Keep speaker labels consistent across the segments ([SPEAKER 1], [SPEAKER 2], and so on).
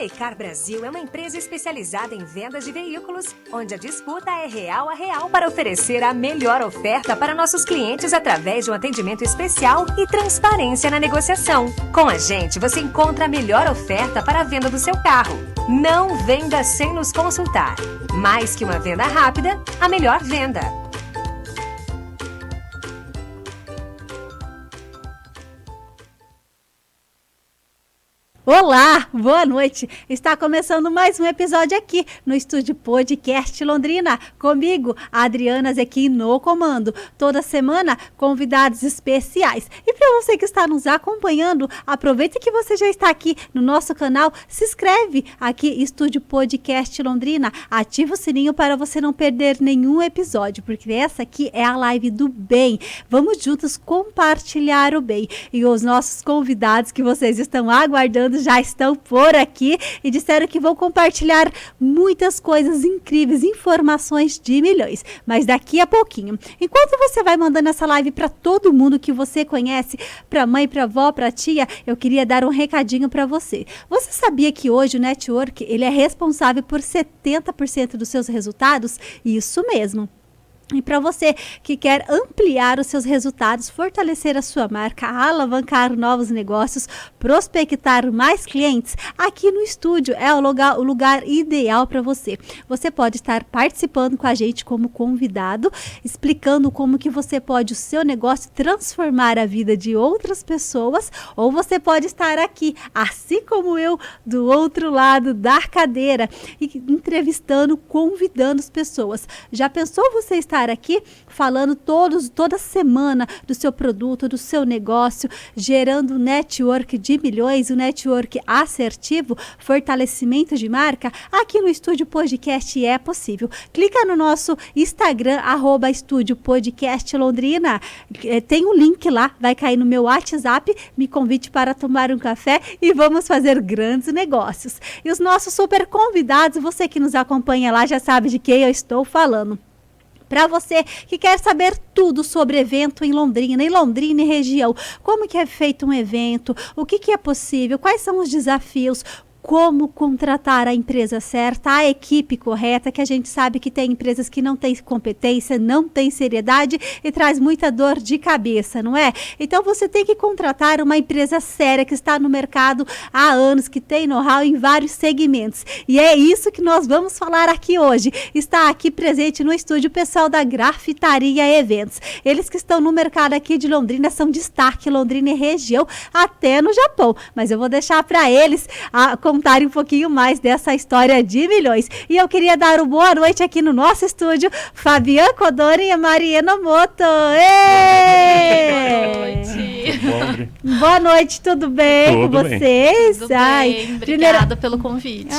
[SPEAKER 1] Leicar Brasil é uma empresa especializada em vendas de veículos, onde a disputa é real a real para oferecer a melhor oferta para nossos clientes através de um atendimento especial e transparência na negociação. Com a gente, você encontra a melhor oferta para a venda do seu carro. Não venda sem nos consultar. Mais que uma venda rápida, a melhor venda.
[SPEAKER 2] Olá, boa noite. Está começando mais um episódio aqui no Estúdio Podcast Londrina. Comigo, a Adriana Zequim no comando. Toda semana, convidados especiais. E para você que está nos acompanhando, aproveita que você já está aqui no nosso canal. Se inscreve aqui, Estúdio Podcast Londrina. Ativa o sininho para você não perder nenhum episódio, porque essa aqui é a live do bem. Vamos juntos compartilhar o bem. E os nossos convidados que vocês estão aguardando já estão por aqui e disseram que vão compartilhar muitas coisas incríveis, informações de milhões, mas daqui a pouquinho. Enquanto você vai mandando essa live para todo mundo que você conhece, para mãe, para avó, para tia, eu queria dar um recadinho para você. Você sabia que hoje o network ele é responsável por 70% dos seus resultados? Isso mesmo. E para você que quer ampliar os seus resultados, fortalecer a sua marca, alavancar novos negócios, prospectar mais clientes, aqui no estúdio é o lugar ideal para você. Você pode estar participando com a gente como convidado, explicando como que você pode o seu negócio transformar a vida de outras pessoas, ou você pode estar aqui, assim como eu, do outro lado da cadeira, e entrevistando, convidando as pessoas. Já pensou você estar aqui falando toda semana do seu produto, do seu negócio, gerando um network de milhões, um network assertivo, fortalecimento de marca? Aqui no Estúdio Podcast é possível. Clica no nosso Instagram, @Estúdio Podcast Londrina. Tem um link lá, vai cair no meu WhatsApp, me convide para tomar um café e vamos fazer grandes negócios. E os nossos super convidados, você que nos acompanha lá já sabe de quem eu estou falando. Para você que quer saber tudo sobre evento em Londrina e região, como que é feito um evento, o que é possível, quais são os desafios, como contratar a empresa certa, a equipe correta, que a gente sabe que tem empresas que não têm competência, não têm seriedade e traz muita dor de cabeça, não é? Então você tem que contratar uma empresa séria que está no mercado há anos, que tem know-how em vários segmentos. E é isso que nós vamos falar aqui hoje. Está aqui presente no estúdio o pessoal da Grafitaria Eventos. Eles que estão no mercado aqui de Londrina, são destaque Londrina e região, até no Japão. Mas eu vou deixar para eles contarem um pouquinho mais dessa história de milhões. E eu queria dar uma boa noite aqui no nosso estúdio, Fabian Codoni e Mariana Moto.
[SPEAKER 3] Boa noite.
[SPEAKER 2] Boa noite, tudo bem com vocês?
[SPEAKER 3] Tudo bem, obrigada pelo convite.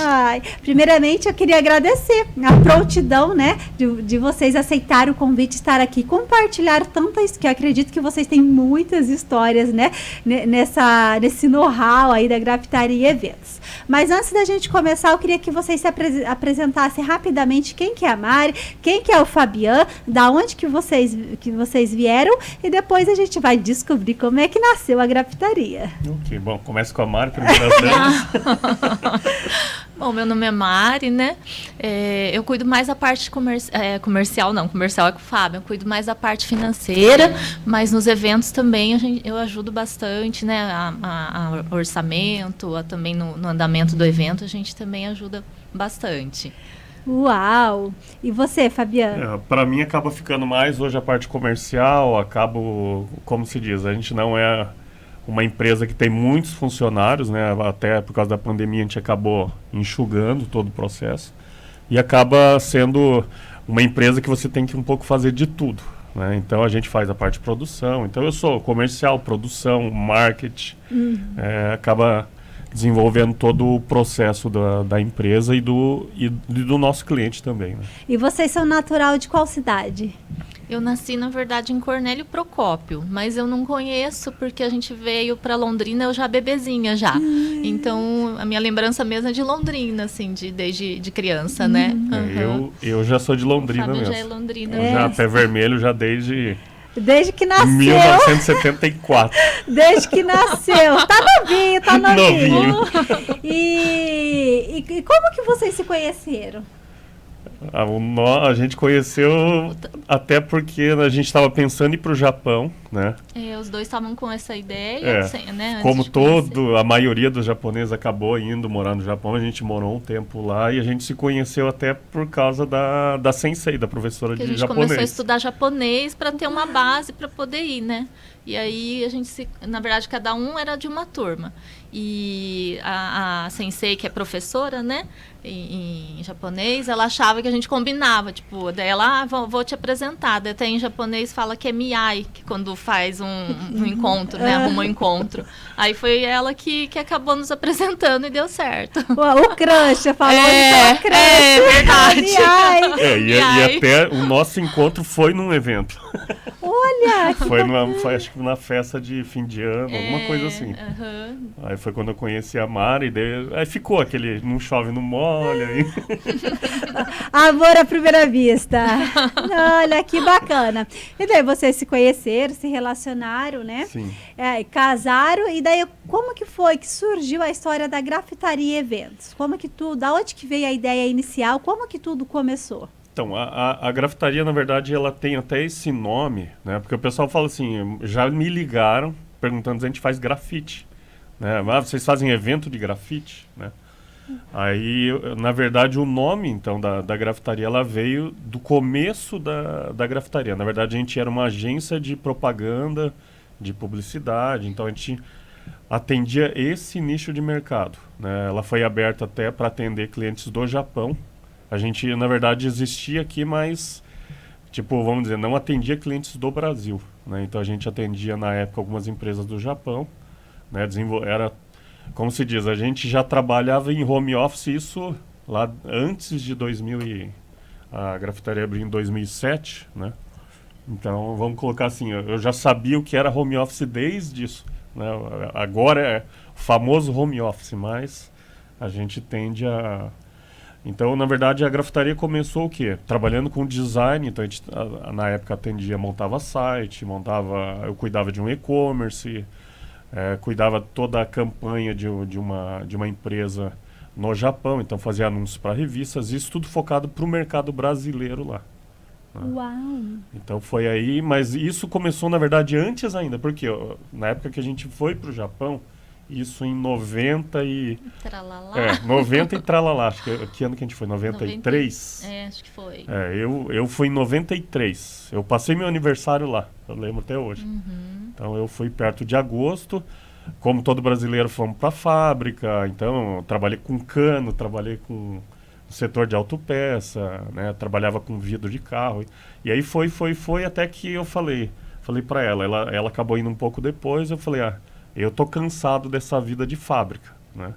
[SPEAKER 2] Primeiramente, eu queria agradecer a prontidão, né, de vocês aceitarem o convite, estar aqui, compartilhar tantas, que eu acredito que vocês têm muitas histórias, né, nesse know-how aí da Grafitaria Eventos. Mas antes da gente começar, eu queria que vocês se apresentassem rapidamente quem que é a Mari, quem que é o Fabian, da onde que vocês vieram, e depois a gente vai descobrir como é que nasceu a Grafitaria.
[SPEAKER 4] Ok, bom, começa com a Mari, primeira vez.
[SPEAKER 3] Bom, meu nome é Mari, né? Eu cuido mais da parte comercial é com o Fábio. Eu cuido mais da parte financeira, mas nos eventos também eu ajudo bastante, né? A orçamento, também no andamento do evento, a gente também ajuda bastante.
[SPEAKER 2] Uau! E você, Fabiano?
[SPEAKER 4] Para mim acaba ficando mais hoje a parte comercial, como se diz, a gente não é uma empresa que tem muitos funcionários, né? Até por causa da pandemia a gente acabou enxugando todo o processo e acaba sendo uma empresa que você tem que um pouco fazer de tudo, né? Então a gente faz a parte de produção, então eu sou comercial, produção, marketing, acaba desenvolvendo todo o processo da empresa e do nosso cliente também, né?
[SPEAKER 2] E vocês são natural de qual cidade?
[SPEAKER 3] Eu nasci, na verdade, em Cornélio Procópio, mas eu não conheço porque a gente veio para Londrina, eu já bebezinha já. Então, a minha lembrança mesmo é de Londrina, assim, desde de criança, né?
[SPEAKER 4] Eu já sou de Londrina mesmo.
[SPEAKER 3] Já é Londrina.
[SPEAKER 4] Já pé vermelho, já desde
[SPEAKER 2] Desde que nasceu.
[SPEAKER 4] 1974.
[SPEAKER 2] Desde que nasceu. Tá novinho, tá novinho.
[SPEAKER 4] Novinho.
[SPEAKER 2] E como que vocês se conheceram?
[SPEAKER 4] A gente conheceu até porque a gente estava pensando em ir para o Japão, né?
[SPEAKER 3] Os dois estavam com essa ideia, né? Antes
[SPEAKER 4] Como
[SPEAKER 3] de conhecer.
[SPEAKER 4] a maioria dos japoneses acabou indo morar no Japão, a gente morou um tempo lá e a gente se conheceu até por causa da sensei, da professora
[SPEAKER 3] Que a
[SPEAKER 4] de
[SPEAKER 3] gente
[SPEAKER 4] japonês.
[SPEAKER 3] começou a estudar japonês para ter uma base para poder ir, né? E aí a gente na verdade, cada um era de uma turma. E a sensei, que é professora, né, em japonês, ela achava que a gente combinava, tipo, daí ela, vou te apresentar. Daí até em japonês fala que é miyai, que quando faz um encontro, né, arruma um encontro. Aí foi ela que acabou nos apresentando e deu certo.
[SPEAKER 2] O crush, falou de crush.
[SPEAKER 3] É verdade.
[SPEAKER 4] E até o nosso encontro foi num evento.
[SPEAKER 2] Olha,
[SPEAKER 4] Foi acho que na festa de fim de ano, alguma coisa assim. Aí foi quando eu conheci a Mari, aí ficou aquele não chove, não molha.
[SPEAKER 2] amor à primeira vista. Olha, que bacana. E daí vocês se conheceram, se relacionaram, né?
[SPEAKER 4] Sim.
[SPEAKER 2] Casaram, e daí como que foi que surgiu a história da Grafitaria Eventos? Da onde que veio a ideia inicial? Como que tudo começou?
[SPEAKER 4] Então, a grafitaria, na verdade, ela tem até esse nome, né? Porque o pessoal fala assim, já me ligaram perguntando se a gente faz grafite, né? Vocês fazem evento de grafite, né? Aí, na verdade, o nome, então, da grafitaria, ela veio do começo da grafitaria. Na verdade, a gente era uma agência de propaganda, de publicidade, então a gente atendia esse nicho de mercado, né? Ela foi aberta até para atender clientes do Japão. A gente, na verdade, existia aqui, mas, tipo, vamos dizer, não atendia clientes do Brasil, né? Então, a gente atendia, na época, algumas empresas do Japão, né? Era, como se diz, a gente já trabalhava em home office, isso lá antes de 2000 a grafitaria abriu em 2007, né? Então, vamos colocar assim, eu já sabia o que era home office desde isso, né? Agora é o famoso home office, mas a gente tende a... Então, na verdade, a grafitaria começou o quê? Trabalhando com design, então a gente, na época atendia, montava site, eu cuidava de um e-commerce, cuidava toda a campanha de uma empresa no Japão, então fazia anúncios para revistas, isso tudo focado para o mercado brasileiro lá. Né?
[SPEAKER 2] Uau!
[SPEAKER 4] Então foi aí, mas isso começou, na verdade, antes ainda, porque na época que a gente foi para o Japão, isso em 90 e...
[SPEAKER 3] Tralalá.
[SPEAKER 4] 90 e tralalá. Acho que ano que a gente foi? 93?
[SPEAKER 3] Acho que foi.
[SPEAKER 4] Eu fui em 93. Eu passei meu aniversário lá. Eu lembro até hoje. Então eu fui perto de agosto. Como todo brasileiro, fomos para a fábrica. Então eu trabalhei com cano, trabalhei com o setor de autopeça, né? Trabalhava com vidro de carro. E aí foi até que eu falei para ela. Ela acabou indo um pouco depois. Eu falei, eu tô cansado dessa vida de fábrica, né?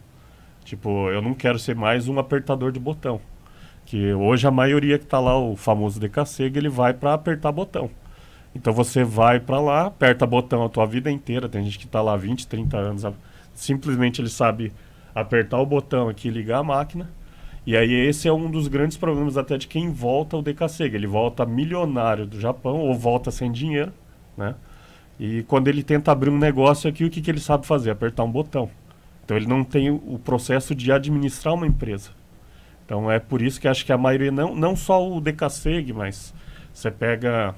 [SPEAKER 4] Tipo, eu não quero ser mais um apertador de botão. Que hoje a maioria que tá lá, o famoso DKCG, ele vai para apertar botão. Então você vai para lá, aperta botão a tua vida inteira. Tem gente que tá lá 20, 30 anos. Simplesmente ele sabe apertar o botão aqui e ligar a máquina. E aí esse é um dos grandes problemas até de quem volta ao DKCG. Ele volta milionário do Japão ou volta sem dinheiro, né? E quando ele tenta abrir um negócio aqui, o que ele sabe fazer? Apertar um botão. Então ele não tem o processo de administrar uma empresa. Então é por isso que acho que a maioria, não só o DKCG, mas você pega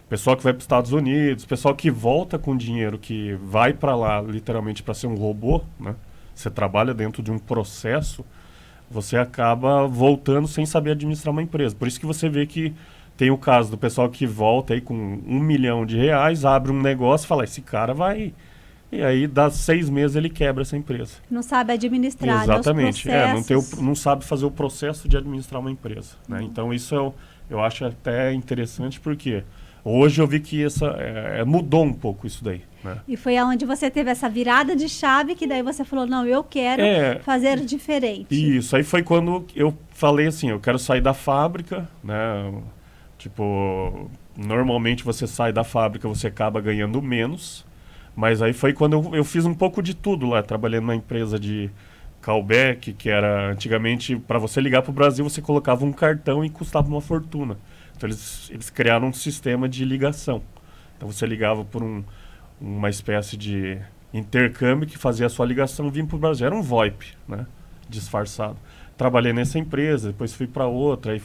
[SPEAKER 4] pessoal que vai para os Estados Unidos, pessoal que volta com dinheiro, que vai para lá literalmente para ser um robô, né? Você trabalha dentro de um processo, você acaba voltando sem saber administrar uma empresa. Por isso que você vê que tem o caso do pessoal que volta aí com R$1 milhão, abre um negócio e fala, esse cara vai... E aí, dá 6 meses, ele quebra essa empresa.
[SPEAKER 2] Não sabe administrar.
[SPEAKER 4] Exatamente. Não sabe fazer o processo de administrar uma empresa. Né? Então, isso eu acho até interessante, porque hoje eu vi que mudou um pouco isso daí. Né?
[SPEAKER 2] E foi aonde você teve essa virada de chave, que daí você falou, não, eu quero fazer diferente.
[SPEAKER 4] Isso, aí foi quando eu falei assim, eu quero sair da fábrica, né? Tipo, normalmente você sai da fábrica, você acaba ganhando menos, mas aí foi quando eu fiz um pouco de tudo lá. Trabalhei numa empresa de callback, que era antigamente, para você ligar para o Brasil, você colocava um cartão e custava uma fortuna. Então eles criaram um sistema de ligação. Então você ligava por uma espécie de intercâmbio que fazia a sua ligação vir para o Brasil. Era um VoIP, né? Disfarçado. Trabalhei nessa empresa, depois fui para outra, aí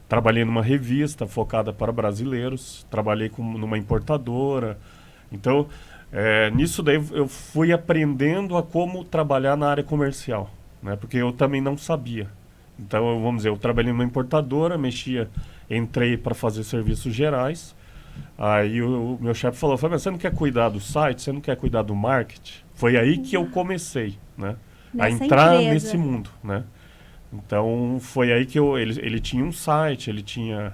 [SPEAKER 4] trabalhei numa revista focada para brasileiros, trabalhei numa importadora. Então, nisso daí eu fui aprendendo a como trabalhar na área comercial, né? Porque eu também não sabia. Então, vamos dizer, eu trabalhei numa importadora, entrei para fazer serviços gerais. Aí o meu chefe falou, mas você não quer cuidar do site? Você não quer cuidar do marketing? Foi aí que eu comecei, né? A entrar nesse mundo, né? Então, foi aí que ele tinha um site, ele tinha...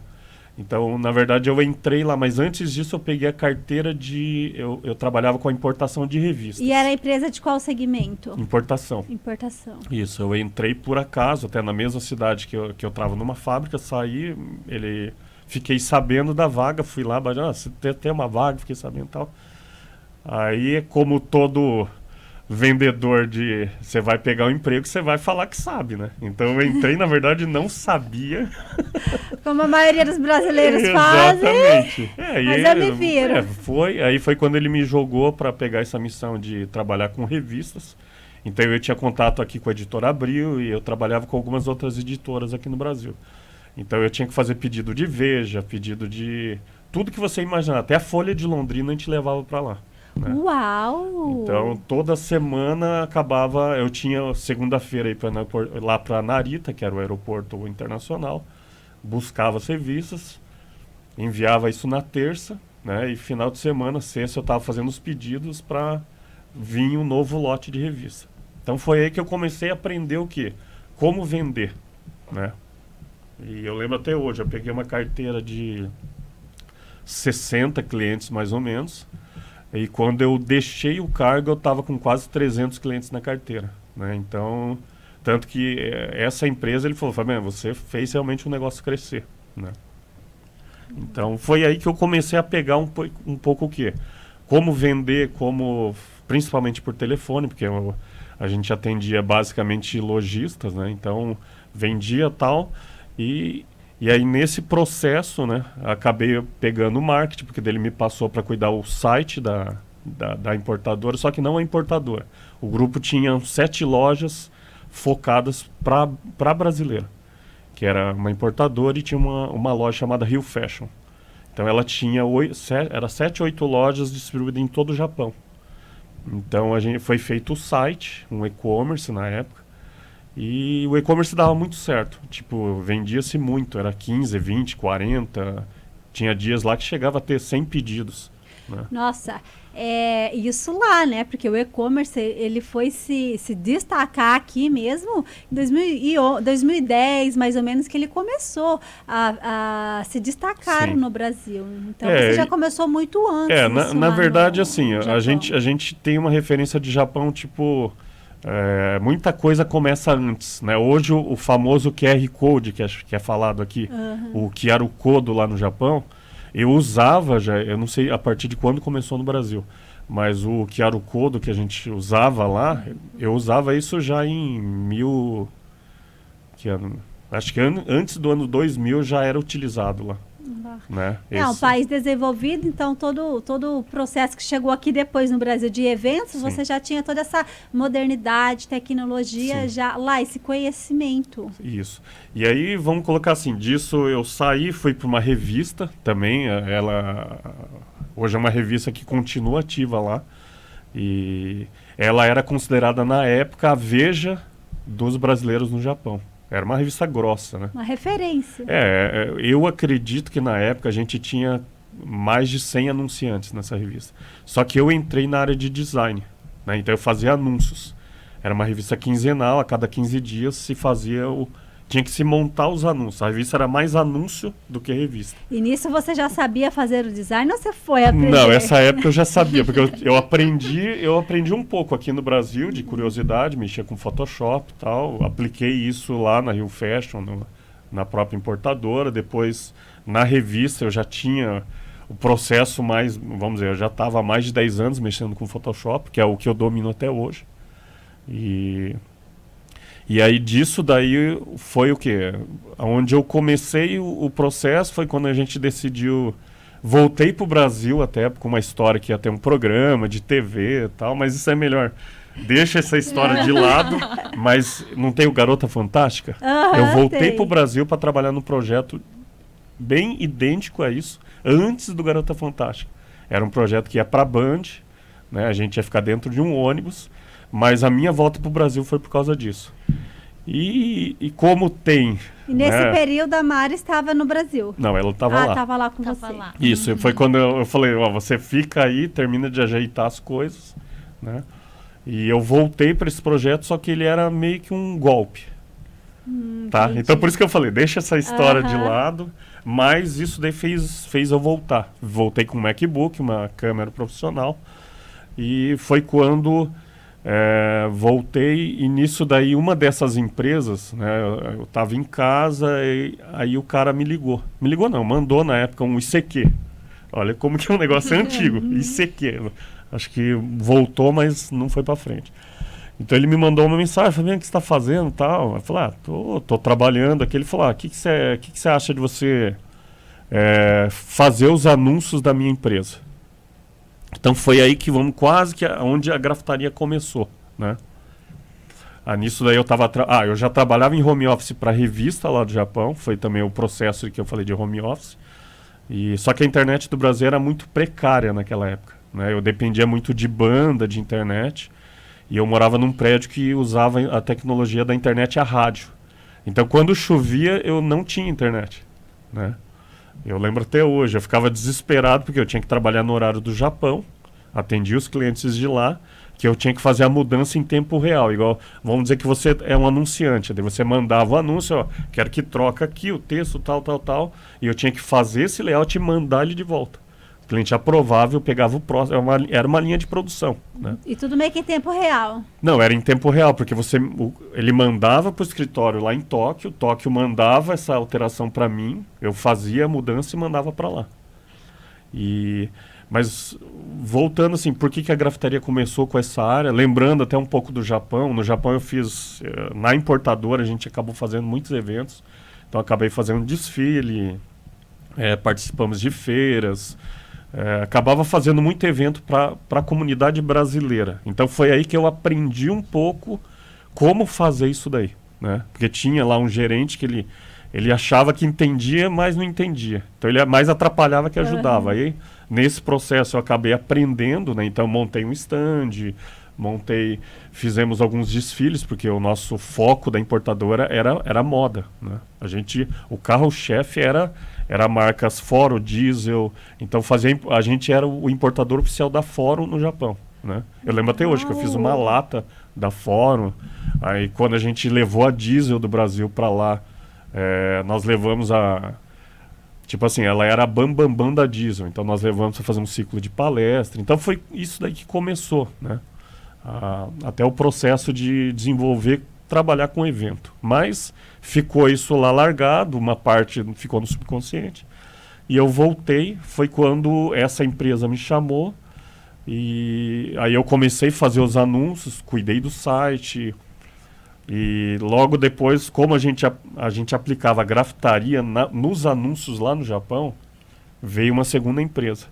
[SPEAKER 4] Então, na verdade, eu entrei lá, mas antes disso eu peguei a carteira de... Eu trabalhava com a importação de revistas.
[SPEAKER 2] E era a empresa de qual segmento?
[SPEAKER 4] Importação.
[SPEAKER 2] Importação.
[SPEAKER 4] Isso, eu entrei por acaso, até na mesma cidade que eu estava numa fábrica, saí, fiquei sabendo da vaga, fui lá, você tem uma vaga, fiquei sabendo e tal. Aí, como todo vendedor você vai pegar um emprego, você vai falar que sabe, né? Então eu entrei, na verdade, não sabia.
[SPEAKER 2] Como a maioria dos brasileiros fazem.
[SPEAKER 4] Exatamente.
[SPEAKER 2] Mas eu me viro.
[SPEAKER 4] Aí foi quando ele me jogou para pegar essa missão de trabalhar com revistas. Então eu tinha contato aqui com a Editora Abril e eu trabalhava com algumas outras editoras aqui no Brasil. Então eu tinha que fazer pedido de Veja, pedido de... Tudo que você imaginar. Até a Folha de Londrina a gente levava para lá. Né?
[SPEAKER 2] Uau!
[SPEAKER 4] Então, toda semana acabava... Eu tinha segunda-feira lá para Narita, que era o aeroporto internacional. Buscava as revistas, enviava isso na terça, né? E final de semana, sexta, eu estava fazendo os pedidos para vir um novo lote de revista. Então, foi aí que eu comecei a aprender o quê? Como vender, né? E eu lembro até hoje, eu peguei uma carteira de 60 clientes, mais ou menos. E quando eu deixei o cargo, eu estava com quase 300 clientes na carteira, né? Então, tanto que essa empresa, ele falou, Fabiano, você fez realmente o negócio crescer, né? Então, foi aí que eu comecei a pegar um pouco o quê? Como vender, principalmente por telefone, porque a gente atendia basicamente lojistas, né? Então, vendia tal, e aí, nesse processo, né, acabei pegando o marketing, porque dele me passou para cuidar o site da importadora, só que não a importadora. O grupo tinha 7 lojas focadas para brasileiro, que era uma importadora e tinha uma loja chamada Rio Fashion. Então, ela tinha 7, 8 lojas distribuídas em todo o Japão. Então, foi feito o site, um e-commerce na época. E o e-commerce dava muito certo. Tipo, vendia-se muito. Era 15, 20, 40. Tinha dias lá que chegava a ter 100 pedidos. Né?
[SPEAKER 2] Nossa, isso lá, né? Porque o e-commerce, ele foi se destacar aqui mesmo em 2010, mais ou menos, que ele começou a se destacar
[SPEAKER 4] Sim.
[SPEAKER 2] no Brasil. Então, você já começou muito antes.
[SPEAKER 4] Na verdade, assim, a gente tem uma referência de Japão, tipo... muita coisa começa antes, né? Hoje o famoso QR Code que é falado aqui, o QR Code lá no Japão, eu usava eu não sei a partir de quando começou no Brasil, mas o QR Code que a gente usava lá, eu usava isso já em acho que antes do ano 2000 já era utilizado lá. Né?
[SPEAKER 2] Um país desenvolvido, então todo o processo que chegou aqui depois no Brasil de eventos, sim, você já tinha toda essa modernidade, tecnologia, sim, já lá, esse conhecimento.
[SPEAKER 4] Isso. E aí, vamos colocar assim, disso eu saí, fui para uma revista também, hoje é uma revista que continua ativa lá, e ela era considerada na época a Veja dos brasileiros no Japão. Era uma revista grossa, né?
[SPEAKER 2] Uma referência.
[SPEAKER 4] Eu acredito que na época a gente tinha mais de 100 anunciantes nessa revista. Só que eu entrei na área de design, né? Então eu fazia anúncios. Era uma revista quinzenal, a cada 15 dias tinha que se montar os anúncios. A revista era mais anúncio do que revista.
[SPEAKER 2] E nisso você já sabia fazer o design ou você foi aprender?
[SPEAKER 4] Não, essa época eu já sabia, porque eu aprendi um pouco aqui no Brasil, de curiosidade, mexia com Photoshop e tal. Apliquei isso lá na Rio Fashion, na própria importadora. Depois, na revista, eu já tinha o processo mais, vamos dizer, eu já estava há mais de 10 anos mexendo com Photoshop, que é o que eu domino até hoje. E aí disso daí foi o quê? Onde eu comecei o processo foi quando a gente decidiu... Voltei pro Brasil até com uma história que ia ter um programa de TV e tal, mas isso é melhor. Deixa essa história de lado, mas não tem o Garota Fantástica? Eu voltei pro Brasil para trabalhar num projeto bem idêntico a isso, antes do Garota Fantástica. Era um projeto que ia pra Band, né? A gente ia ficar dentro de um ônibus, mas a minha volta pro Brasil foi por causa disso. E como tem...
[SPEAKER 2] E nesse período a Mari estava no Brasil?
[SPEAKER 4] Não, ela estava lá.
[SPEAKER 2] Estava lá com você.
[SPEAKER 3] Lá.
[SPEAKER 4] Isso, foi quando eu falei, ó, você fica aí, termina de ajeitar as coisas, né? E eu voltei para esse projeto, só que ele era meio que um golpe, tá?
[SPEAKER 2] Entendi.
[SPEAKER 4] Então por isso que eu falei, deixa essa história de lado, mas isso daí fez eu voltar. Voltei com um MacBook, uma câmera profissional, e foi quando... voltei e nisso daí uma dessas empresas, né, eu estava em casa e aí o cara me ligou não, mandou na época um ICQ, olha como que é um negócio antigo, ICQ, acho que voltou, mas não foi para frente. Então ele me mandou uma mensagem, falei, o que você está fazendo, tal? Eu falei, tô trabalhando aqui. Ele falou, o que você acha de você fazer os anúncios da minha empresa? Então foi aí que vamos quase que onde a grafitaria começou, né? Nisso daí eu já trabalhava em home office para revista lá do Japão, foi também o processo que eu falei de home office. Só que a internet do Brasil era muito precária naquela época, né? Eu dependia muito de banda de internet e eu morava num prédio que usava a tecnologia da internet a rádio. Então quando chovia eu não tinha internet, né? Eu lembro até hoje, eu ficava desesperado porque eu tinha que trabalhar no horário do Japão, atendia os clientes de lá, que eu tinha que fazer a mudança em tempo real. Igual, vamos dizer que você é um anunciante, daí você mandava o anúncio, ó, quero que troca aqui o texto, tal, e eu tinha que fazer esse layout e mandar ele de volta. O cliente aprovava, eu pegava o próximo, era uma linha de produção, né?
[SPEAKER 2] E tudo meio que em tempo real?
[SPEAKER 4] Não, era em tempo real, porque ele mandava para o escritório lá em Tóquio mandava essa alteração para mim, eu fazia a mudança e mandava para lá. Mas voltando assim, por que a grafitaria começou com essa área? Lembrando até um pouco do Japão, no Japão eu fiz, na importadora a gente acabou fazendo muitos eventos, então acabei fazendo desfile, participamos de feiras, acabava fazendo muito evento para a comunidade brasileira. Então foi aí que eu aprendi um pouco como fazer isso daí, né? Porque tinha lá um gerente que ele achava que entendia, mas não entendia. Então ele mais atrapalhava que ajudava. Aí nesse processo eu acabei aprendendo, né? Então montei um stand, fizemos alguns desfiles, porque o nosso foco da importadora era moda, né? O carro-chefe era marcas Foro, Diesel, então a gente era o importador oficial da Foro no Japão, né? Eu lembro até hoje que eu fiz uma lata da Foro, aí quando a gente levou a Diesel do Brasil para lá, nós levamos tipo assim, ela era a bambambam da Diesel, então nós levamos para fazer um ciclo de palestra, então foi isso daí que começou, né? Até o processo de desenvolver, trabalhar com evento. Mas ficou isso lá largado, uma parte ficou no subconsciente. E eu voltei, foi quando essa empresa me chamou. E aí eu comecei a fazer os anúncios, cuidei do site. E logo depois, como a gente aplicava a grafitaria nos anúncios lá no Japão, veio uma segunda empresa.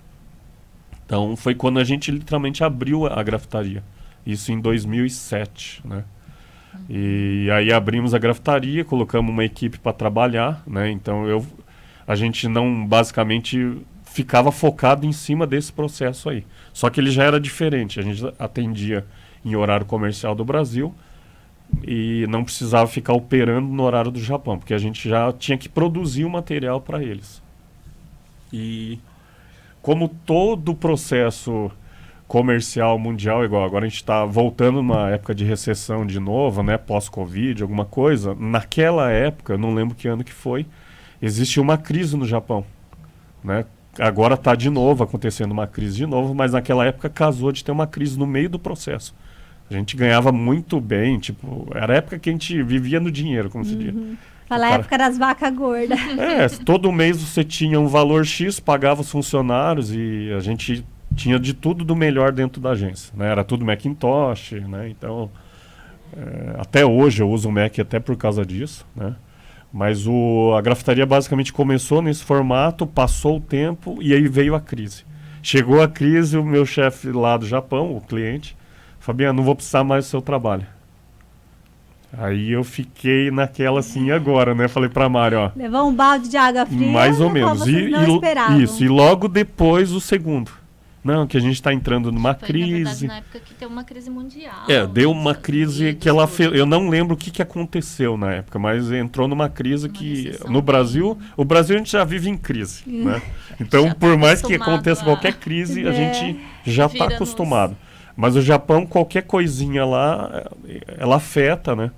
[SPEAKER 4] Então foi quando a gente literalmente abriu a grafitaria. Isso em 2007, né? E aí abrimos a grafitaria, colocamos uma equipe para trabalhar, né? Então a gente não basicamente ficava focado em cima desse processo aí. Só que ele já era diferente, a gente atendia em horário comercial do Brasil e não precisava ficar operando no horário do Japão, porque a gente já tinha que produzir o material para eles. E como todo o processo comercial mundial igual, agora a gente está voltando numa época de recessão de novo, né, pós-Covid, alguma coisa, naquela época, não lembro que ano que foi, existiu uma crise no Japão, né? Agora está de novo acontecendo uma crise de novo, mas naquela época casou de ter uma crise no meio do processo. A gente ganhava muito bem, tipo, era a época que a gente vivia no dinheiro, como se diz.
[SPEAKER 2] Fala a época das vacas gordas.
[SPEAKER 4] Todo mês você tinha um valor X, pagava os funcionários e a gente tinha de tudo do melhor dentro da agência, né? Era tudo Macintosh, né? Então, Até hoje eu uso o Mac até por causa disso, né? Mas a grafitaria basicamente começou nesse formato, passou o tempo e aí veio a crise. Chegou a crise, o meu chefe lá do Japão, o cliente, Fabiano, não vou precisar mais do seu trabalho. Aí eu fiquei naquela assim, agora, né? Falei pra Mari, ó.
[SPEAKER 2] Levou um balde de água fria.
[SPEAKER 4] Mais ou menos.
[SPEAKER 2] Vocês não esperavam.
[SPEAKER 4] Isso, e logo depois o segundo. Não, que a gente está entrando numa crise.
[SPEAKER 3] Na verdade, na época que deu uma crise mundial.
[SPEAKER 4] Deu uma crise que ela fez. Eu não lembro o que aconteceu na época, mas entrou numa crise que no Brasil, o Brasil a gente já vive em crise, né? Então,
[SPEAKER 3] Já
[SPEAKER 4] por
[SPEAKER 3] tá
[SPEAKER 4] mais que
[SPEAKER 3] acostumado
[SPEAKER 4] aconteça qualquer crise, a gente já está
[SPEAKER 3] Vira-nos.
[SPEAKER 4] acostumado. Mas o Japão, qualquer coisinha lá, ela afeta, né?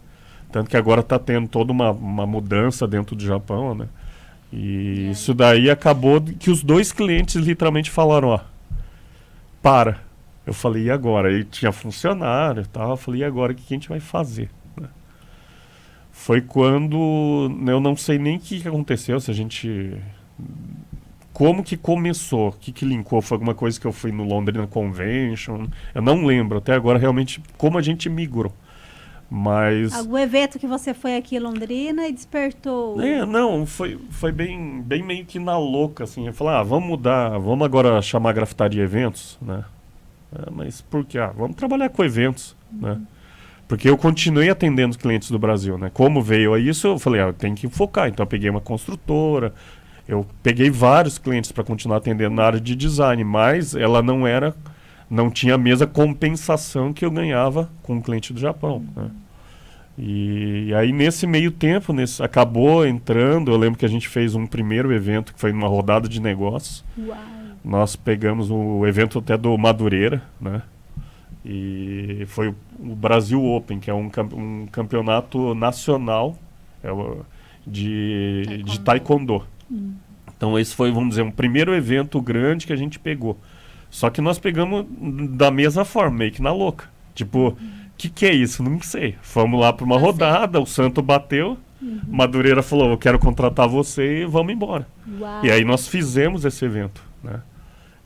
[SPEAKER 4] Tanto que agora está tendo toda uma mudança dentro do Japão, né? E isso daí acabou que os dois clientes literalmente falaram, ó, para. Eu falei, e agora? Aí tinha funcionário e tal. Eu falei, e agora? O que a gente vai fazer? Né? Foi quando... Eu não sei nem o que aconteceu, se a gente... Como que começou? O que linkou? Foi alguma coisa que eu fui no Londrina Convention? Eu não lembro até agora realmente como a gente migrou. Mas...
[SPEAKER 2] Algum evento que você foi aqui em Londrina e despertou...
[SPEAKER 4] Não, foi bem meio que na louca, assim. Eu falei, vamos mudar, vamos agora chamar a grafitaria eventos, né? Mas por quê? Vamos trabalhar com eventos, né? Porque eu continuei atendendo os clientes do Brasil, né? Como veio a isso, eu falei, eu tenho que focar. Então eu peguei uma construtora, eu peguei vários clientes para continuar atendendo na área de design, mas ela não tinha a mesma compensação que eu ganhava com o cliente do Japão, né? E aí nesse meio tempo, acabou entrando, eu lembro que a gente fez um primeiro evento, que foi uma rodada de negócios.
[SPEAKER 2] Uau.
[SPEAKER 4] Nós pegamos o evento até do Madureira, né? E foi o Brasil Open, que é um campeonato nacional de taekwondo. Então esse foi, vamos dizer, um primeiro evento grande que a gente pegou. Só que nós pegamos da mesma forma, meio que na louca. Tipo, o que é isso? Não sei. Fomos lá para uma rodada, o santo bateu, Madureira falou, eu quero contratar você e vamos embora.
[SPEAKER 2] Uau.
[SPEAKER 4] E aí nós fizemos esse evento, né?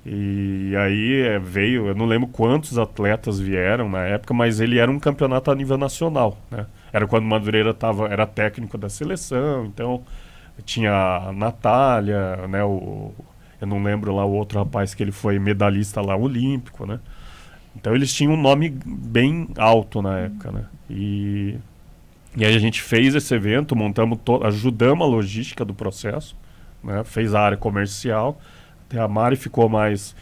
[SPEAKER 4] E aí veio, eu não lembro quantos atletas vieram na época, mas ele era um campeonato a nível nacional, né? Era quando Madureira era técnico da seleção, então tinha a Natália, né? Eu não lembro lá o outro rapaz que ele foi medalhista lá olímpico, né? Então eles tinham um nome bem alto na época, né? E aí a gente fez esse evento, ajudamos a logística do processo, né? Fez a área comercial, até a Mari ficou mais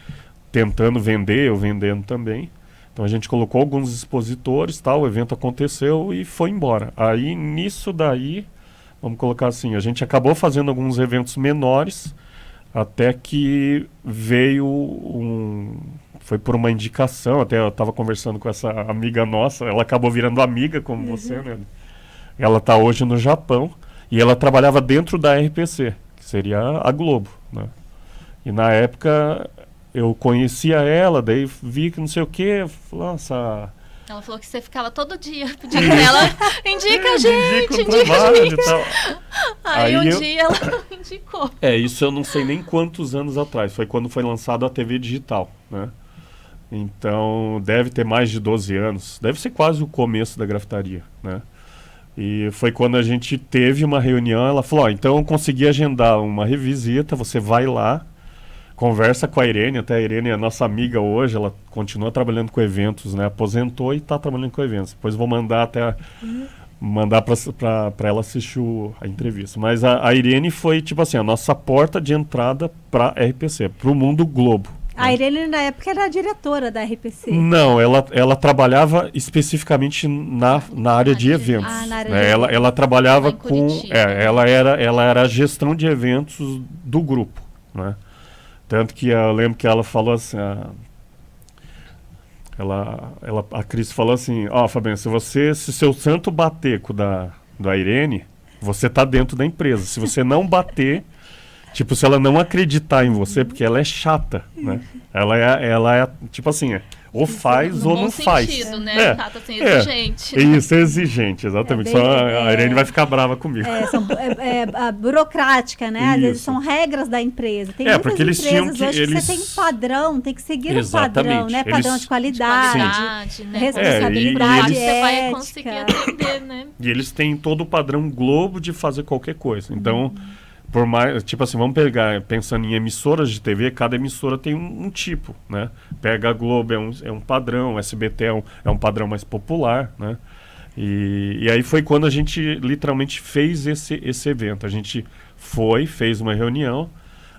[SPEAKER 4] tentando vender, eu vendendo também. Então a gente colocou alguns expositores, tal, o evento aconteceu e foi embora. Aí nisso daí, vamos colocar assim, a gente acabou fazendo alguns eventos menores, até que veio foi por uma indicação, até eu estava conversando com essa amiga nossa, ela acabou virando amiga como você, né? Ela está hoje no Japão e ela trabalhava dentro da RPC, que seria a Globo, né? E na época eu conhecia ela, daí vi que não sei o que, nossa...
[SPEAKER 3] Ela falou que você ficava todo dia pedindo pra ela, indica a gente, indica a gente.
[SPEAKER 4] E tal.
[SPEAKER 3] Aí um dia ela indicou.
[SPEAKER 4] Isso eu não sei nem quantos anos atrás, foi quando foi lançado a TV digital, né? Então deve ter mais de 12 anos, deve ser quase o começo da grafitaria, né? E foi quando a gente teve uma reunião, ela falou, então eu consegui agendar uma revisita, você vai lá, conversa com a Irene, até a Irene é nossa amiga hoje, ela continua trabalhando com eventos, né? Aposentou e está trabalhando com eventos. Depois vou mandar para ela assistir a entrevista. Mas a Irene foi, tipo assim, a nossa porta de entrada para RPC, para o mundo Globo.
[SPEAKER 2] A Irene, na época, era a diretora da RPC.
[SPEAKER 4] Não, ela trabalhava especificamente na área de eventos.
[SPEAKER 2] Na área
[SPEAKER 4] né?
[SPEAKER 2] de
[SPEAKER 4] Ela trabalhava com...
[SPEAKER 3] Curitiba.
[SPEAKER 4] ela era a gestão de eventos do grupo, né? Tanto que eu lembro que ela falou assim, a Cris falou assim, Fabiano, se seu santo bater com o da Irene, você tá dentro da empresa. Se você não bater, tipo, se ela não acreditar em você, porque ela é chata, né? Ela é tipo assim, ou faz
[SPEAKER 3] no
[SPEAKER 4] ou
[SPEAKER 3] bom
[SPEAKER 4] não faz.
[SPEAKER 3] sentido, né? Tá assim, exigente.
[SPEAKER 4] Isso, é exigente, exatamente.
[SPEAKER 2] bem,
[SPEAKER 4] A Irene vai ficar brava comigo.
[SPEAKER 2] A burocrática, né? Às vezes
[SPEAKER 4] Isso.
[SPEAKER 2] são regras da empresa. Tem muitas
[SPEAKER 4] porque eles tinham
[SPEAKER 2] empresas
[SPEAKER 4] que...
[SPEAKER 2] hoje que você tem um padrão, tem que seguir o padrão, né? Padrão
[SPEAKER 4] Eles-
[SPEAKER 2] de qualidade,
[SPEAKER 3] Né?
[SPEAKER 2] responsabilidade,
[SPEAKER 4] e
[SPEAKER 3] você vai
[SPEAKER 2] ética.
[SPEAKER 3] conseguir atender, né?
[SPEAKER 4] E eles têm todo o padrão Globo de fazer qualquer coisa. Então, por mais, tipo assim, vamos pegar, pensando em emissoras de TV, cada emissora tem um tipo, né? Pega a Globo, é um padrão, o SBT é um padrão mais popular, né? E aí foi quando a gente literalmente fez esse evento. A gente fez uma reunião,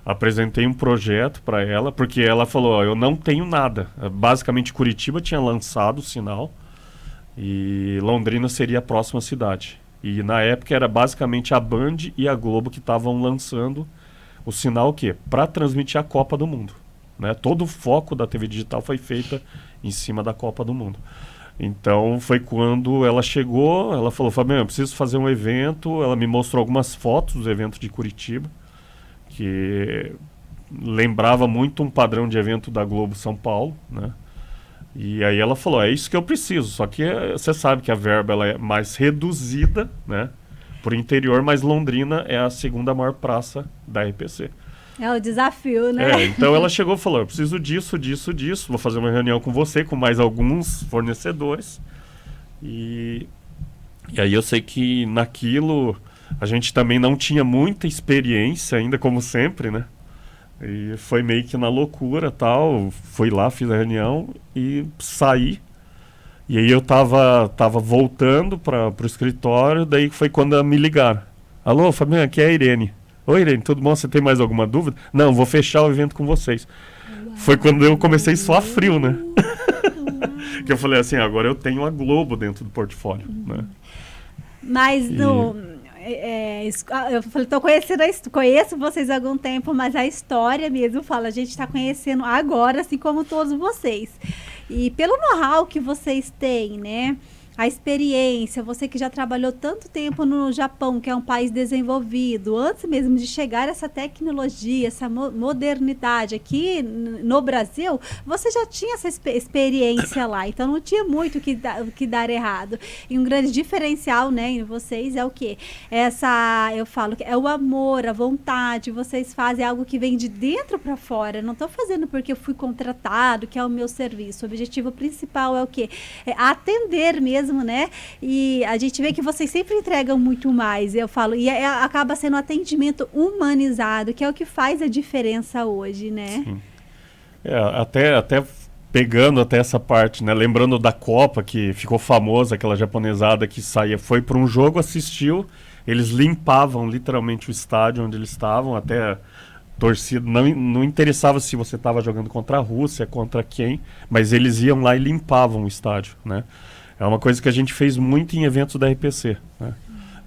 [SPEAKER 4] apresentei um projeto para ela, porque ela falou, ó, eu não tenho nada. Basicamente, Curitiba tinha lançado o sinal e Londrina seria a próxima cidade. E na época era basicamente a Band e a Globo que estavam lançando o sinal o quê? Para transmitir a Copa do Mundo, né? Todo o foco da TV digital foi feita em cima da Copa do Mundo. Então foi quando ela chegou, ela falou, Fabiano, eu preciso fazer um evento. Ela me mostrou algumas fotos do evento de Curitiba, que lembrava muito um padrão de evento da Globo São Paulo, né? E aí ela falou, é isso que eu preciso, só que você sabe que a verba ela é mais reduzida, né, por interior, mas Londrina é a segunda maior praça da RPC.
[SPEAKER 2] É o desafio, né?
[SPEAKER 4] Então ela chegou e falou, eu preciso disso, vou fazer uma reunião com você, com mais alguns fornecedores. E aí eu sei que naquilo a gente também não tinha muita experiência ainda, como sempre, né? E foi meio que na loucura, tal. Fui lá, fiz a reunião e saí. E aí eu tava voltando para o escritório, daí foi quando me ligaram. Alô, Fabiano, aqui é a Irene. Oi, Irene, tudo bom? Você tem mais alguma dúvida? Não, vou fechar o evento com vocês. Foi quando eu comecei a suar frio, né? Que eu falei assim, agora eu tenho a Globo dentro do portfólio, né?
[SPEAKER 2] Mas eu falei, conheço vocês há algum tempo, mas a história mesmo fala, a gente está conhecendo agora, assim como todos vocês. E pelo know-how que vocês têm, né? A experiência, você que já trabalhou tanto tempo no Japão, que é um país desenvolvido, antes mesmo de chegar essa tecnologia, essa modernidade aqui no Brasil, você já tinha essa experiência lá, então não tinha muito que dar errado. E um grande diferencial, né, em vocês é o quê? Eu falo que é o amor, a vontade, vocês fazem algo que vem de dentro para fora, não estou fazendo porque eu fui contratado, que é o meu serviço. O objetivo principal é o quê? É atender mesmo, né? E a gente vê que vocês sempre entregam muito mais, eu falo, e acaba sendo um atendimento humanizado, que é o que faz a diferença hoje, né?
[SPEAKER 4] Sim. Até pegando até essa parte, né? Lembrando da Copa, que ficou famosa, aquela japonesada que saía, foi para um jogo, assistiu, eles limpavam literalmente o estádio onde eles estavam, até torcida, não interessava se você estava jogando contra a Rússia, contra quem, mas eles iam lá e limpavam o estádio, né? É uma coisa que a gente fez muito em eventos da RPC, né?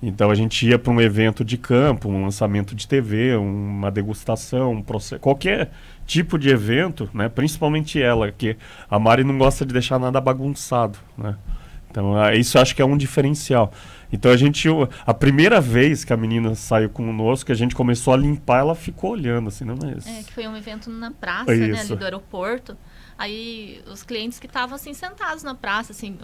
[SPEAKER 4] Então a gente ia para um evento de campo, um lançamento de TV, uma degustação, um processo, qualquer tipo de evento, né? Principalmente ela, que a Mari não gosta de deixar nada bagunçado, né? Então isso eu acho que é um diferencial. Então a primeira vez que a menina saiu conosco, que a gente começou a limpar, ela ficou olhando assim, não é isso?
[SPEAKER 3] Que foi um evento na praça, né, ali do aeroporto. Aí os clientes que estavam assim sentados na praça, assim,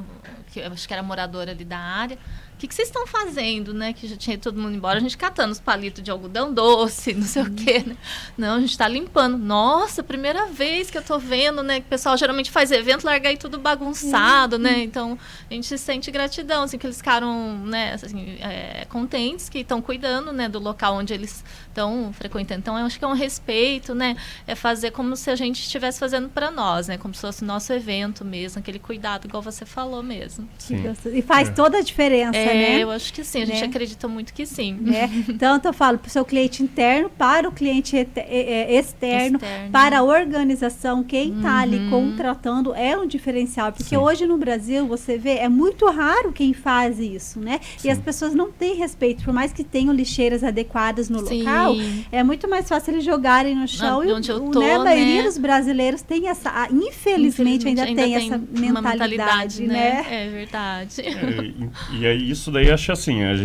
[SPEAKER 3] que eu acho que era moradora ali da área, o que vocês estão fazendo, né? Que já tinha ido todo mundo embora, a gente catando os palitos de algodão doce, não sei o quê, né? Não, a gente está limpando. Nossa, primeira vez que eu tô vendo, né? Que o pessoal geralmente faz evento, larga aí tudo bagunçado, né? Então, a gente sente gratidão, assim, que eles ficaram, né, assim, contentes que estão cuidando, né, do local onde eles estão frequentando. Então, eu acho que é um respeito, né? É fazer como se a gente estivesse fazendo para nós, né? Como se fosse o nosso evento mesmo, aquele cuidado, igual você falou mesmo.
[SPEAKER 4] Sim.
[SPEAKER 2] E faz toda a diferença, né?
[SPEAKER 3] Eu acho que sim, a gente acredita muito que sim.
[SPEAKER 2] Tanto eu falo para o seu cliente interno, para o cliente externo, para a organização, quem está ali contratando é um diferencial, porque hoje no Brasil, você vê, é muito raro quem faz isso, né?
[SPEAKER 4] Sim.
[SPEAKER 2] E as pessoas não têm respeito, por mais que tenham lixeiras adequadas no local, é muito mais fácil eles jogarem no chão.
[SPEAKER 3] Onde eu tô,
[SPEAKER 2] a maioria dos brasileiros tem essa, infelizmente ainda tem essa mentalidade, né?
[SPEAKER 3] É verdade.
[SPEAKER 4] E aí isso daí, acho assim, a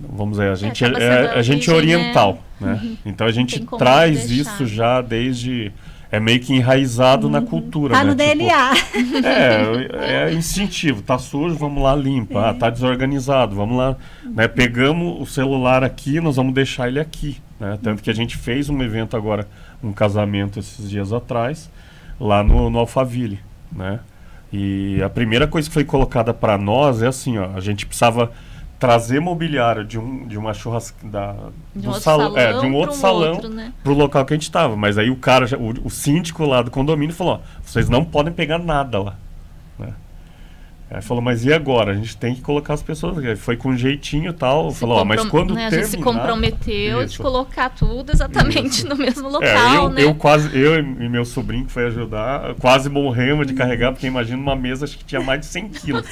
[SPEAKER 4] vamos dizer,
[SPEAKER 3] acaba sendo
[SPEAKER 4] a gente é
[SPEAKER 3] origem,
[SPEAKER 4] oriental, né? Então a gente
[SPEAKER 3] tem como
[SPEAKER 4] traz
[SPEAKER 3] deixar.
[SPEAKER 4] isso já desde... É meio que enraizado na cultura,
[SPEAKER 2] Tá
[SPEAKER 4] né?
[SPEAKER 2] no DNA.
[SPEAKER 4] É instintivo, tá sujo, vamos lá, limpa. Ah, tá desorganizado, vamos lá. Né? Pegamos o celular aqui, nós vamos deixar ele aqui. Né? Tanto que a gente fez um evento agora, um casamento esses dias atrás, lá no Alphaville, né? E a primeira coisa que foi colocada para nós é assim, ó, a gente precisava trazer mobiliário de uma churrascaria,
[SPEAKER 3] De um outro salão
[SPEAKER 4] de um outro
[SPEAKER 3] pra um
[SPEAKER 4] salão
[SPEAKER 3] outro, né?
[SPEAKER 4] pro local que a gente estava. Mas aí o cara, o síndico lá do condomínio falou, ó, vocês não podem pegar nada lá. Né? Aí falou, mas e agora? A gente tem que colocar as pessoas. Foi com jeitinho e tal. Falou, ó, mas quando
[SPEAKER 3] né,
[SPEAKER 4] terminar...
[SPEAKER 3] A gente se comprometeu
[SPEAKER 4] Isso.
[SPEAKER 3] de colocar tudo exatamente
[SPEAKER 4] Isso.
[SPEAKER 3] no mesmo local, né?
[SPEAKER 4] Eu e meu sobrinho que foi ajudar, quase morremos de carregar, porque imagina uma mesa, acho que tinha mais de 100 quilos.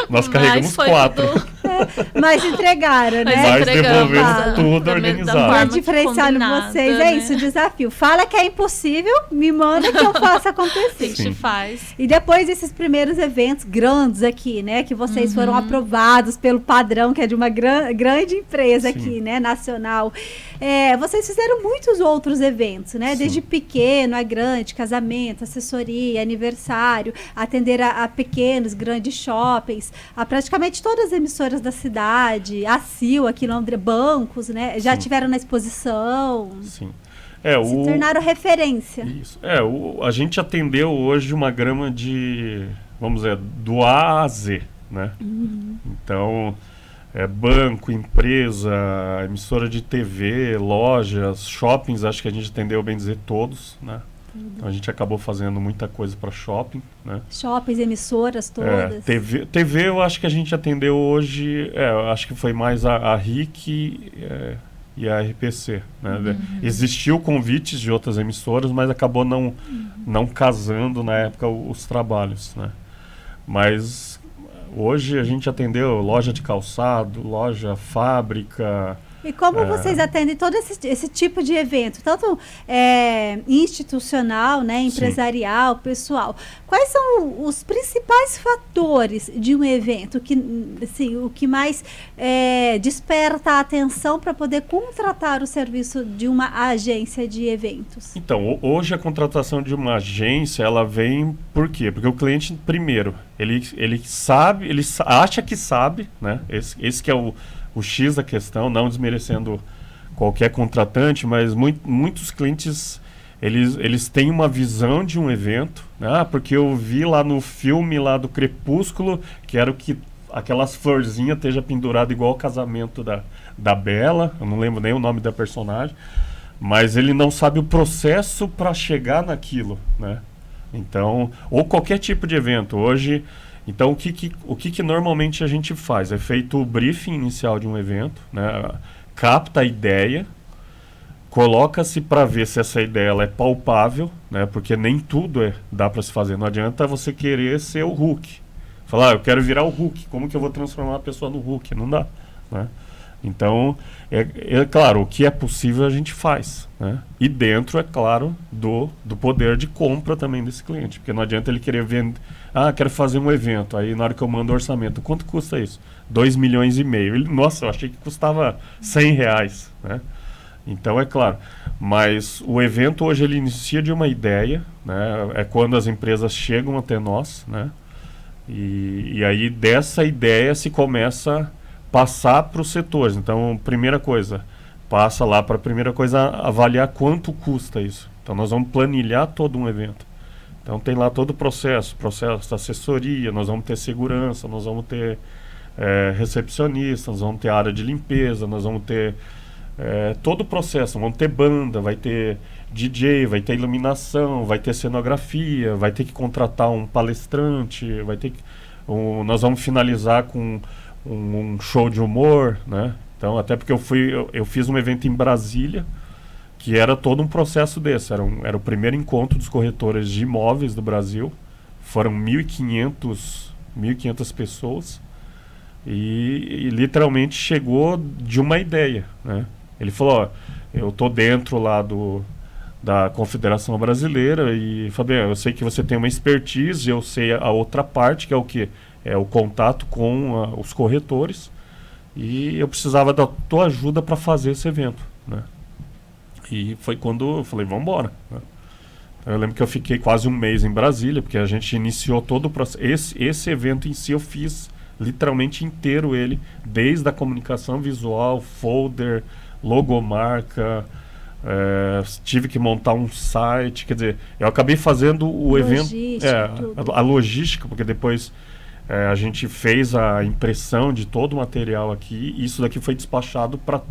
[SPEAKER 4] Nós carregamos 4.
[SPEAKER 2] Mas entregaram, né?
[SPEAKER 4] Mas
[SPEAKER 3] entregamos
[SPEAKER 4] devolvemos tudo
[SPEAKER 3] da
[SPEAKER 4] organizado.
[SPEAKER 2] O
[SPEAKER 3] forma
[SPEAKER 2] diferencial de
[SPEAKER 3] combinada,
[SPEAKER 2] vocês é
[SPEAKER 3] né?
[SPEAKER 2] isso, o desafio. Fala que é impossível, me manda que eu faça
[SPEAKER 3] A
[SPEAKER 2] acontecer.
[SPEAKER 3] gente faz.
[SPEAKER 2] E depois desses primeiros eventos grandes aqui, né? Que vocês foram aprovados pelo padrão, que é de uma grande empresa
[SPEAKER 4] Sim.
[SPEAKER 2] aqui, né? Nacional. Vocês fizeram muitos outros eventos, né?
[SPEAKER 4] Sim.
[SPEAKER 2] Desde pequeno a grande, casamento, assessoria, aniversário, atender a pequenos, grandes shoppings, a praticamente todas as emissoras da cidade, a CIL aqui em Londres, bancos, né? Já
[SPEAKER 4] Sim.
[SPEAKER 2] tiveram na exposição,
[SPEAKER 4] Sim.
[SPEAKER 2] se tornaram referência.
[SPEAKER 4] Isso. A gente atendeu hoje uma grama de, vamos dizer, do A a Z, né? Então, banco, empresa, emissora de TV, lojas, shoppings, acho que a gente atendeu, bem dizer, todos, né? Então a gente acabou fazendo muita coisa para shopping, né?
[SPEAKER 2] Shoppings, emissoras todas.
[SPEAKER 4] TV eu acho que a gente atendeu hoje, eu acho que foi mais a RIC e a RPC, né? Existiu convites de outras emissoras, mas acabou não casando na época os trabalhos, né? Mas hoje a gente atendeu loja de calçado, loja, fábrica.
[SPEAKER 2] E como vocês atendem todo esse tipo de evento, tanto institucional, né, empresarial, pessoal? Quais são os principais fatores de um evento que, assim, o que mais desperta a atenção para poder contratar o serviço de uma agência de eventos?
[SPEAKER 4] Então, hoje a contratação de uma agência, ela vem por quê? Porque o cliente, primeiro, ele sabe, ele acha que sabe, né? Esse que é o X da questão, não desmerecendo qualquer contratante, mas muitos clientes, eles têm uma visão de um evento, né? Porque eu vi lá no filme lá do Crepúsculo, quero que aquelas florzinhas esteja pendurado igual o casamento da Bella, eu não lembro nem o nome da personagem, mas ele não sabe o processo para chegar naquilo, né? Então, ou qualquer tipo de evento. Hoje, então, o que normalmente a gente faz? É feito o briefing inicial de um evento, né? Capta a ideia, coloca-se para ver se essa ideia ela é palpável, né? Porque nem tudo dá para se fazer. Não adianta você querer ser o Hulk. Falar, eu quero virar o Hulk, como que eu vou transformar a pessoa no Hulk? Não dá, né? Então, é claro, o que é possível a gente faz, né? E dentro, é claro, do poder de compra também desse cliente. Porque não adianta ele querer vender... quero fazer um evento. Aí, na hora que eu mando o orçamento, quanto custa isso? 2,5 milhões. Nossa, eu achei que custava R$100, né? Então, é claro. Mas o evento hoje, ele inicia de uma ideia, né? É quando as empresas chegam até nós, né? E aí, dessa ideia, se começa passar para os setores. Então, primeira coisa, passa lá para a primeira coisa, avaliar quanto custa isso. Então, nós vamos planilhar todo um evento. Então, tem lá todo o processo da assessoria, nós vamos ter segurança, nós vamos ter recepcionista, nós vamos ter área de limpeza, nós vamos ter todo o processo, vamos ter banda, vai ter DJ, vai ter iluminação, vai ter cenografia, vai ter que contratar um palestrante, nós vamos finalizar com um show de humor, né? Então, até porque eu fiz um evento em Brasília, que era todo um processo desse. Era o primeiro encontro dos corretores de imóveis do Brasil. Foram 1.500 pessoas. E literalmente chegou de uma ideia, né? Ele falou, ó, eu tô dentro lá da Confederação Brasileira e, Fabiano, eu sei que você tem uma expertise, eu sei a outra parte, que é o quê? É o contato com os corretores. e eu precisava da tua ajuda para fazer esse evento, né? E foi quando eu falei, vamos embora, né? Eu lembro que eu fiquei quase um mês em Brasília, porque a gente iniciou todo o processo. Esse evento em si eu fiz literalmente inteiro ele, desde a comunicação visual, folder, logomarca, tive que montar um site, quer dizer, eu acabei fazendo o evento, a logística, porque depois a gente fez a impressão de todo o material aqui, e isso daqui foi despachado para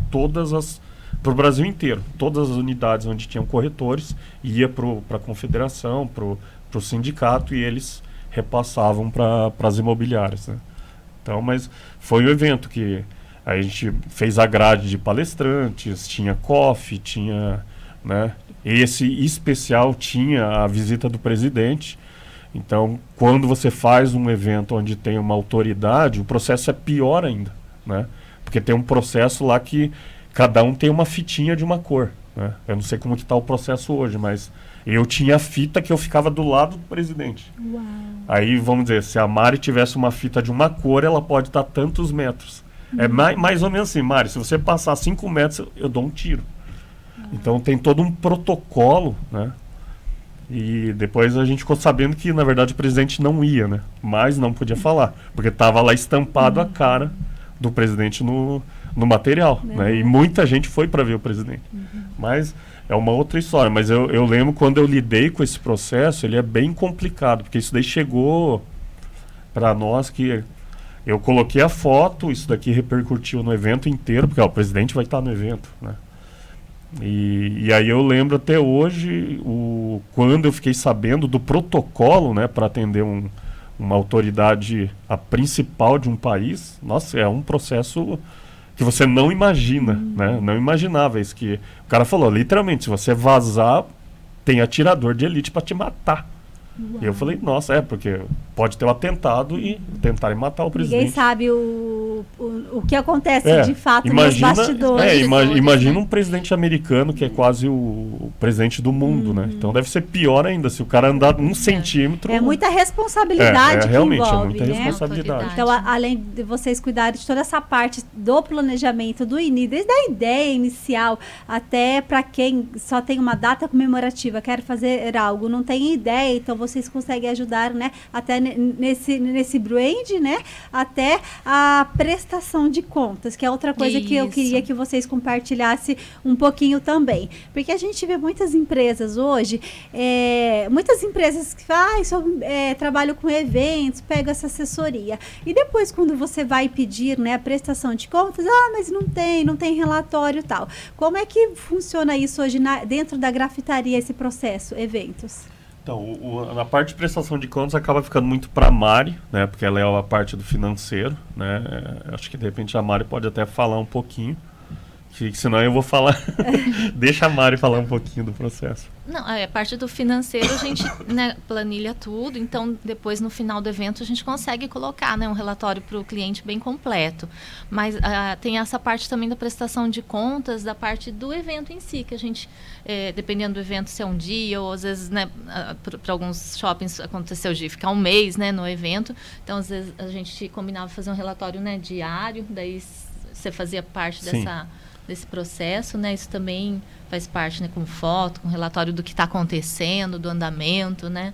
[SPEAKER 4] o Brasil inteiro, todas as unidades onde tinham corretores, ia para a confederação, para o sindicato, e eles repassavam para as imobiliárias, né? Então, mas foi o evento que a gente fez a grade de palestrantes, tinha coffee, tinha, né, esse especial tinha a visita do presidente. Então, quando você faz um evento onde tem uma autoridade, o processo é pior ainda, né? Porque tem um processo lá que cada um tem uma fitinha de uma cor, né? Eu não sei como que está o processo hoje, mas eu tinha a fita que eu ficava do lado do presidente.
[SPEAKER 2] Uau.
[SPEAKER 4] Aí, vamos dizer, se a Mari tivesse uma fita de uma cor, ela pode estar tantos metros. É mais ou menos assim, Mari, se você passar 5 metros, eu dou um tiro. Então tem todo um protocolo, né? E depois a gente ficou sabendo que, na verdade, o presidente não ia, né? Mas não podia falar, porque estava lá estampado a cara do presidente no material, né? E muita gente foi para ver o presidente. Mas é uma outra história. Mas eu lembro quando eu lidei com esse processo, ele é bem complicado, porque isso daí chegou para nós que eu coloquei a foto, isso daqui repercutiu no evento inteiro, porque o presidente vai estar no evento, né? E aí eu lembro até hoje, quando eu fiquei sabendo do protocolo, né, para atender uma autoridade, a principal de um país. Nossa, é um processo que você não imagina, né? Não imaginava isso, que o cara falou, literalmente, se você vazar, tem atirador de elite para te matar. Uau. E eu falei, nossa, porque pode ter um atentado e tentarem matar o presidente.
[SPEAKER 2] Ninguém sabe o que acontece de fato nos bastidores.
[SPEAKER 4] Imagina um presidente americano que é quase o presidente do mundo, né? Então deve ser pior ainda, se o cara andar 1 centímetro...
[SPEAKER 2] É muita responsabilidade que
[SPEAKER 4] realmente,
[SPEAKER 2] envolve,
[SPEAKER 4] é muita responsabilidade.
[SPEAKER 2] Então, além de vocês cuidarem de toda essa parte do planejamento, do início, desde a ideia inicial até para quem só tem uma data comemorativa, quer fazer algo, não tem ideia, então vocês conseguem ajudar, né? Até nesse brand, né? Até a prestação de contas, que é outra coisa que eu queria que vocês compartilhassem um pouquinho também. Porque a gente vê muitas empresas hoje, muitas empresas que trabalham com eventos, pegam essa assessoria. E depois, quando você vai pedir, né, a prestação de contas, mas não tem relatório e tal. Como é que funciona isso hoje dentro da grafitaria, esse processo, eventos?
[SPEAKER 4] Então, na parte de prestação de contas acaba ficando muito para a Mari, né? Porque ela é a parte do financeiro, né? Acho que de repente a Mari pode até falar um pouquinho, que senão eu vou falar. Deixa a Mari falar um pouquinho do processo.
[SPEAKER 3] Não, a parte do financeiro a gente, né, planilha tudo, então depois no final do evento a gente consegue colocar, né, um relatório para o cliente bem completo. Mas tem essa parte também da prestação de contas, da parte do evento em si, que a gente, dependendo do evento, se é um dia ou às vezes, né, para alguns shoppings aconteceu de ficar um mês, né, no evento. Então às vezes a gente combinava fazer um relatório, né, diário, daí você fazia parte desse processo, né? Isso também faz parte, né? Com foto, com relatório do que está acontecendo, do andamento, né?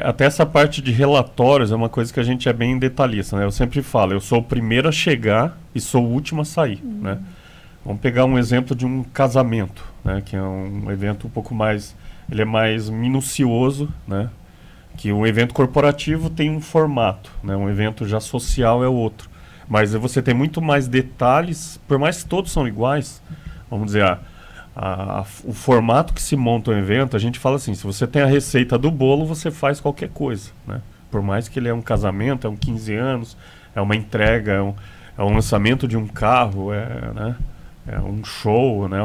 [SPEAKER 4] Até essa parte de relatórios é uma coisa que a gente é bem detalhista, né? Eu sempre falo, eu sou o primeiro a chegar e sou o último a sair, né? Vamos pegar um exemplo de um casamento, né? Que é um evento um pouco mais... Ele é mais minucioso, né? Que um evento corporativo tem um formato, né? Um evento já social é outro. Mas você tem muito mais detalhes, por mais que todos são iguais, vamos dizer, o formato que se monta um evento, a gente fala assim, se você tem a receita do bolo, você faz qualquer coisa, né? Por mais que ele é um casamento, é um 15 anos, é uma entrega, é um lançamento de um carro, né? É um show, né?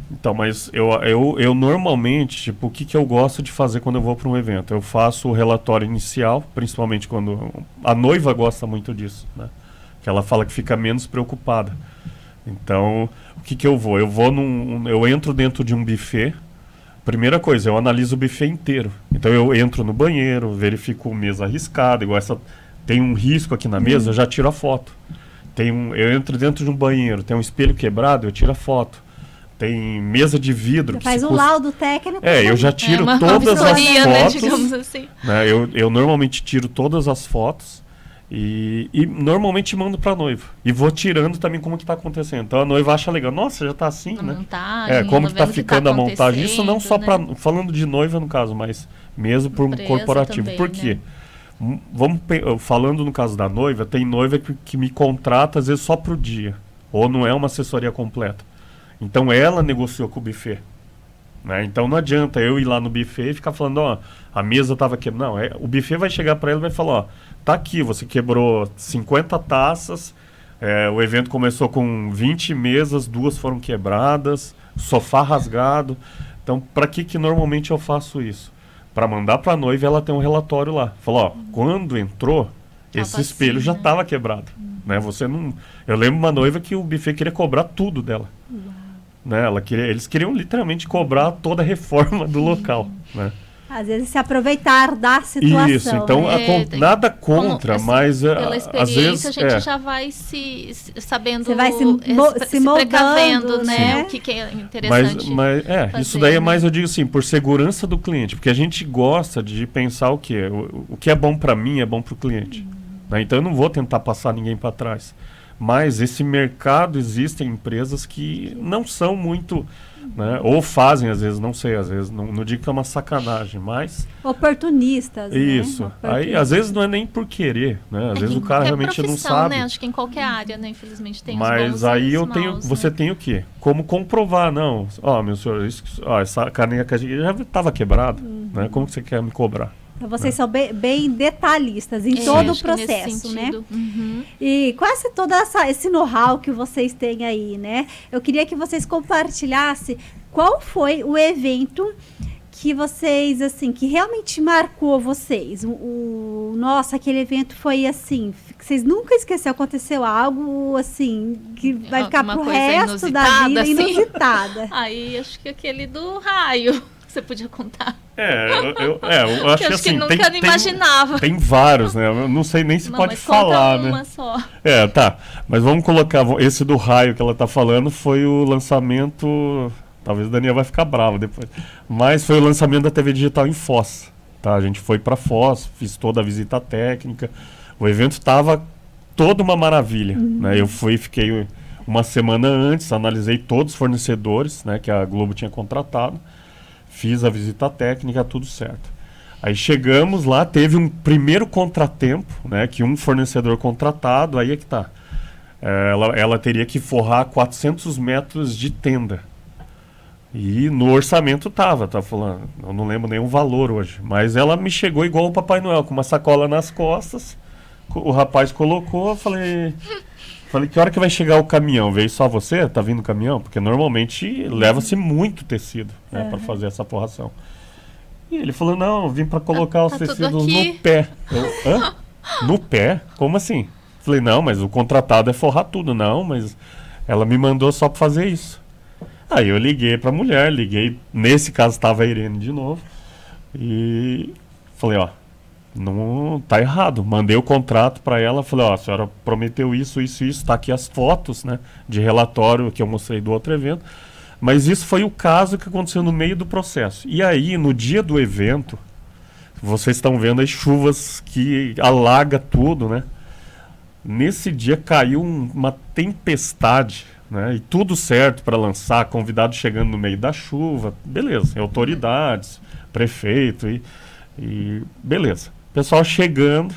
[SPEAKER 4] Então, mas eu normalmente, tipo, o que eu gosto de fazer quando eu vou para um evento? Eu faço o relatório inicial, principalmente quando a noiva gosta muito disso, né? Que ela fala que fica menos preocupada. Então, o que eu vou? Eu entro dentro de um buffet. Primeira coisa, eu analiso o buffet inteiro. Então, eu entro no banheiro, verifico mesa arriscada, igual essa tem um risco aqui na mesa, eu já tiro a foto. eu entro dentro de um banheiro, tem um espelho quebrado, eu tiro a foto. Tem mesa de vidro.
[SPEAKER 2] Faz um laudo técnico.
[SPEAKER 4] Eu já tiro todas as fotos. Né, digamos assim. Né, eu normalmente tiro todas as fotos e normalmente mando para a noiva. E vou tirando também como que está acontecendo. Então a noiva acha legal. Nossa, já está assim, né?
[SPEAKER 3] Montagem,
[SPEAKER 4] como que está ficando a montagem. Isso não só falando de noiva no caso, mas mesmo por um corporativo.
[SPEAKER 3] Também,
[SPEAKER 4] por quê? Falando no caso da noiva, tem noiva que me contrata às vezes só para o dia. Ou não é uma assessoria completa. Então ela negociou com o buffet. Né? Então não adianta eu ir lá no buffet e ficar falando, a mesa estava quebrada. Não, o buffet vai chegar para ela e vai falar, tá aqui, você quebrou 50 taças, o evento começou com 20 mesas, 2 foram quebradas, sofá rasgado. Então para que normalmente eu faço isso? Para mandar para a noiva, ela tem um relatório lá. Falou, quando entrou, esse espelho já estava quebrado. Né? Você não... Eu lembro uma noiva que o buffet queria cobrar tudo dela. Né? Eles queriam literalmente cobrar toda a reforma do local. Né?
[SPEAKER 2] Às vezes se aproveitar da situação.
[SPEAKER 4] Isso, então nada contra, assim, mas
[SPEAKER 3] pela experiência
[SPEAKER 4] às vezes
[SPEAKER 3] a gente já vai se sabendo,
[SPEAKER 2] você vai se
[SPEAKER 3] precavendo, né?
[SPEAKER 2] Sim.
[SPEAKER 3] O que é interessante.
[SPEAKER 4] Mas isso daí é mais, eu digo assim, por segurança do cliente, porque a gente gosta de pensar o quê? O que é bom para mim é bom para o cliente. Né? Então eu não vou tentar passar ninguém para trás. Mas esse mercado, existem empresas que não são muito, né, ou fazem às vezes, não sei, às vezes, não digo que é uma sacanagem, mas...
[SPEAKER 2] Oportunistas,
[SPEAKER 4] isso.
[SPEAKER 2] Né?
[SPEAKER 4] Aí às vezes não é nem por querer, né? Às vezes o cara realmente não sabe.
[SPEAKER 3] Né? Acho que em qualquer área, né? Infelizmente tem
[SPEAKER 4] mas
[SPEAKER 3] os bons
[SPEAKER 4] aí
[SPEAKER 3] e os maus,
[SPEAKER 4] você tem o quê? Como comprovar, não? Meu senhor, essa caneca já estava quebrada, né? Como que você quer me cobrar?
[SPEAKER 2] Então, vocês são bem detalhistas em todo o processo, né? E quase todo esse know-how que vocês têm aí, né? Eu queria que vocês compartilhassem qual foi o evento que vocês, assim, que realmente marcou vocês. Nossa, aquele evento foi assim, que vocês nunca esqueceram, aconteceu algo, assim, que vai ficar pro resto da vida, inusitada.
[SPEAKER 3] Aí, acho que aquele do raio. Você podia contar.
[SPEAKER 4] Eu acho que assim,
[SPEAKER 3] nunca imaginava.
[SPEAKER 4] Tem vários, né? Eu não sei nem se pode falar, né?
[SPEAKER 3] Uma só.
[SPEAKER 4] Tá. Mas vamos colocar, esse do raio que ela tá falando foi o lançamento, talvez a Daniela vai ficar brava depois, mas foi o lançamento da TV digital em Foz, tá? A gente foi para Foz, fiz toda a visita técnica, o evento tava toda uma maravilha, né? Eu fiquei uma semana antes, analisei todos os fornecedores, né, que a Globo tinha contratado. Fiz a visita técnica, tudo certo. Aí chegamos lá, teve um primeiro contratempo, né, que um fornecedor contratado, aí é que tá. Ela teria que forrar 400 metros de tenda. E no orçamento tá falando, eu não lembro nenhum valor hoje, mas ela me chegou igual o Papai Noel, com uma sacola nas costas, o rapaz colocou, eu falei, que hora que vai chegar o caminhão? Veio só você? Tá vindo o caminhão? Porque normalmente leva-se muito tecido, né, para fazer essa forração. E ele falou, não, vim para colocar os tecidos no pé. Hã? No pé? Como assim? Falei, não, mas o contratado é forrar tudo. Não, mas ela me mandou só para fazer isso. Aí eu liguei para a mulher, nesse caso estava a Irene de novo, e falei, não, tá errado. Mandei o contrato para ela, falei, a senhora prometeu isso, tá aqui as fotos, né, de relatório que eu mostrei do outro evento, mas isso foi o caso que aconteceu no meio do processo. E aí, no dia do evento, vocês estão vendo as chuvas que alaga tudo, né? Nesse dia caiu uma tempestade, né, e tudo certo para lançar, convidado chegando no meio da chuva, beleza, autoridades, prefeito e beleza. Pessoal chegando,